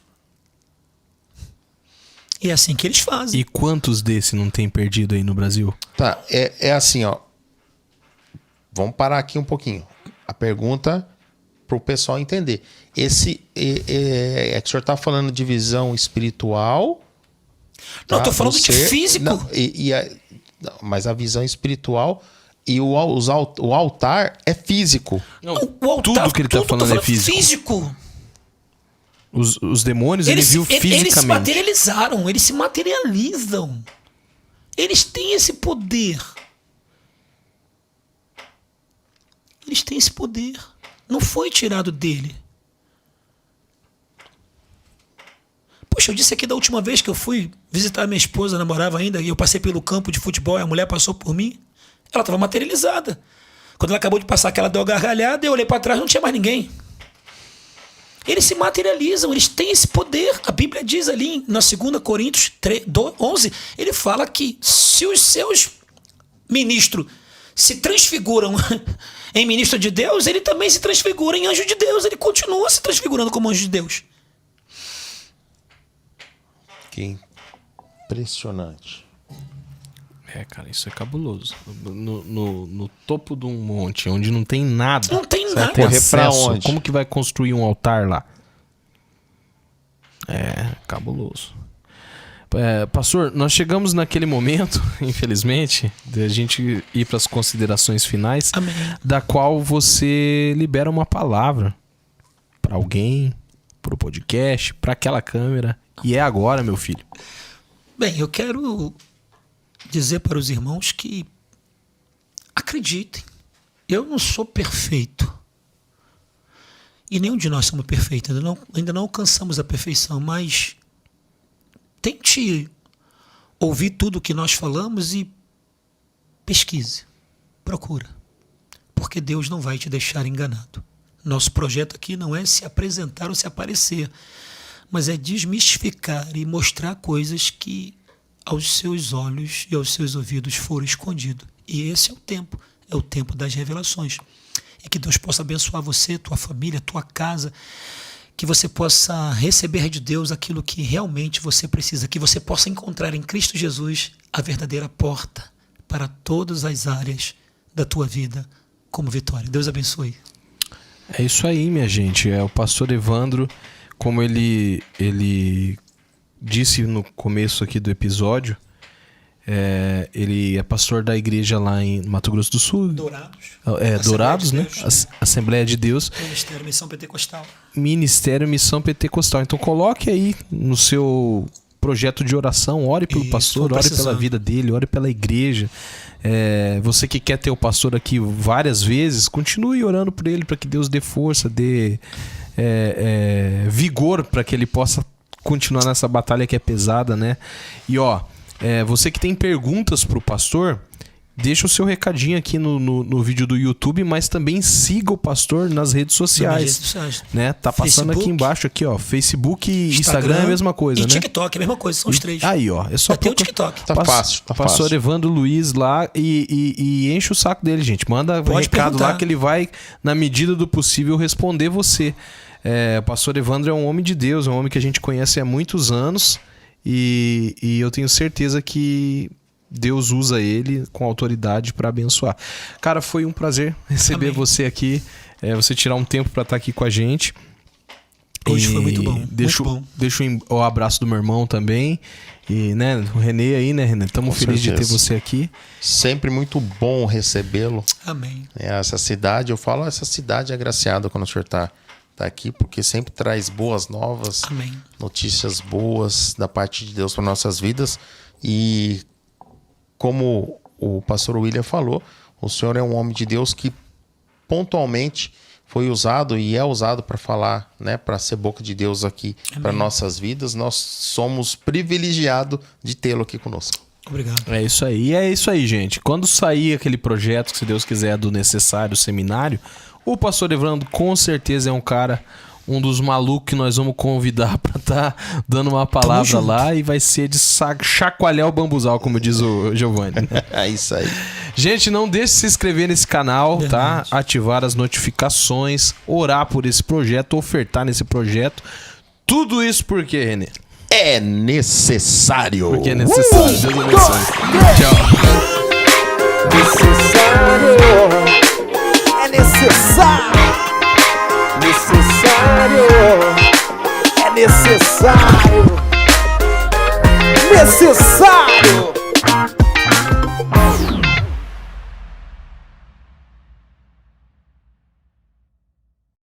E é assim que eles fazem. E quantos desses não tem perdido aí no Brasil? Tá, é assim, ó. Vamos parar aqui um pouquinho. A pergunta para o pessoal entender. Que o senhor está falando de visão espiritual. Não, estou falando de físico. Não, mas a visão espiritual e o altar é físico. Não, o altar, tudo que ele está falando é físico. Os demônios ele viu fisicamente. Eles se materializaram, eles se materializam. Eles têm esse poder. Eles têm esse poder. Não foi tirado dele. Poxa, eu disse aqui da última vez que eu fui visitar minha esposa, namorava ainda, e eu passei pelo campo de futebol e a mulher passou por mim. Ela estava materializada. Quando ela acabou de passar, que ela deu uma gargalhada, eu olhei para trás, não tinha mais ninguém. Eles se materializam, eles têm esse poder. A Bíblia diz ali, na 2 Coríntios 11, ele fala que se os seus ministros se transfiguram em ministro de Deus, ele também se transfigura em anjo de Deus. Ele continua se transfigurando como anjo de Deus. Que impressionante. Cara, isso é cabuloso. No topo de um monte, onde não tem nada. Não tem nada. Correr pra onde? Como que vai construir um altar lá? Cabuloso. Pastor, nós chegamos naquele momento, infelizmente, de a gente ir para as considerações finais. Amém. Da qual você libera uma palavra para alguém, para o podcast, para aquela câmera. E é agora, meu filho. Bem, eu quero dizer para os irmãos que acreditem. Eu não sou perfeito. E nenhum de nós somos perfeitos. Ainda não alcançamos a perfeição, mas tente ouvir tudo que nós falamos e pesquise, procura. Porque Deus não vai te deixar enganado. Nosso projeto aqui não é se apresentar ou se aparecer, mas é desmistificar e mostrar coisas que aos seus olhos e aos seus ouvidos foram escondidos. E esse é o tempo das revelações. E que Deus possa abençoar você, tua família, tua casa, que você possa receber de Deus aquilo que realmente você precisa, que você possa encontrar em Cristo Jesus a verdadeira porta para todas as áreas da tua vida como vitória. Deus abençoe. É isso aí, minha gente. É o pastor Evandro, como ele disse no começo aqui do episódio, ele é pastor da igreja lá em Mato Grosso do Sul. Dourados, né? Assembleia de Deus. Ministério Missão Pentecostal. Ministério Missão Pentecostal. Então coloque aí no seu projeto de oração, ore pelo pastor, ore pela vida dele, ore pela igreja. Você que quer ter o pastor aqui várias vezes, continue orando por ele para que Deus dê força, dê vigor para que ele possa continuar nessa batalha que é pesada, né? E você que tem perguntas pro pastor, deixa o seu recadinho aqui no vídeo do YouTube, mas também siga o pastor nas redes sociais. Né? Tá passando Facebook, aqui embaixo, aqui, ó. Facebook e Instagram é a mesma coisa, né? TikTok é a mesma coisa, são os três. Aí, ó. É só até o TikTok. Tá fácil. Pastor Evandro Luiz lá e enche o saco dele, gente. Manda um recado lá que ele vai, na medida do possível, responder você. O pastor Evandro é um homem de Deus, é um homem que a gente conhece há muitos anos e eu tenho certeza que Deus usa ele com autoridade para abençoar. Cara, foi um prazer receber você aqui, você tirar um tempo para estar aqui com a gente. Hoje foi muito bom. Deixo o abraço do meu irmão também. E, né, o Renê aí, né, Renê? Estamos felizes de ter você aqui. Sempre muito bom recebê-lo. Amém. Essa cidade, eu falo, essa cidade é agraciada quando o senhor tá aqui, porque sempre traz boas novas, amém, notícias boas da parte de Deus para nossas vidas. E como o pastor William falou, o senhor é um homem de Deus que pontualmente foi usado e é usado para falar, né, para ser boca de Deus aqui para nossas vidas. Nós somos privilegiados de tê-lo aqui conosco. Obrigado. É isso aí. E é isso aí, gente. Quando sair aquele projeto, que se Deus quiser, do Necessário Seminário, o pastor Evandro com certeza é um dos malucos que nós vamos convidar para estar dando uma palavra lá, e vai ser de chacoalhar o bambuzal, como diz o Giovanni. É isso aí. Gente, não deixe de se inscrever nesse canal, tá? Ativar as notificações, orar por esse projeto, ofertar nesse projeto. Tudo isso por quê, Renê? É necessário. Porque é necessário. Deus abençoe. Tchau. Necessário. É necessário. Necessário. É necessário. Necessário.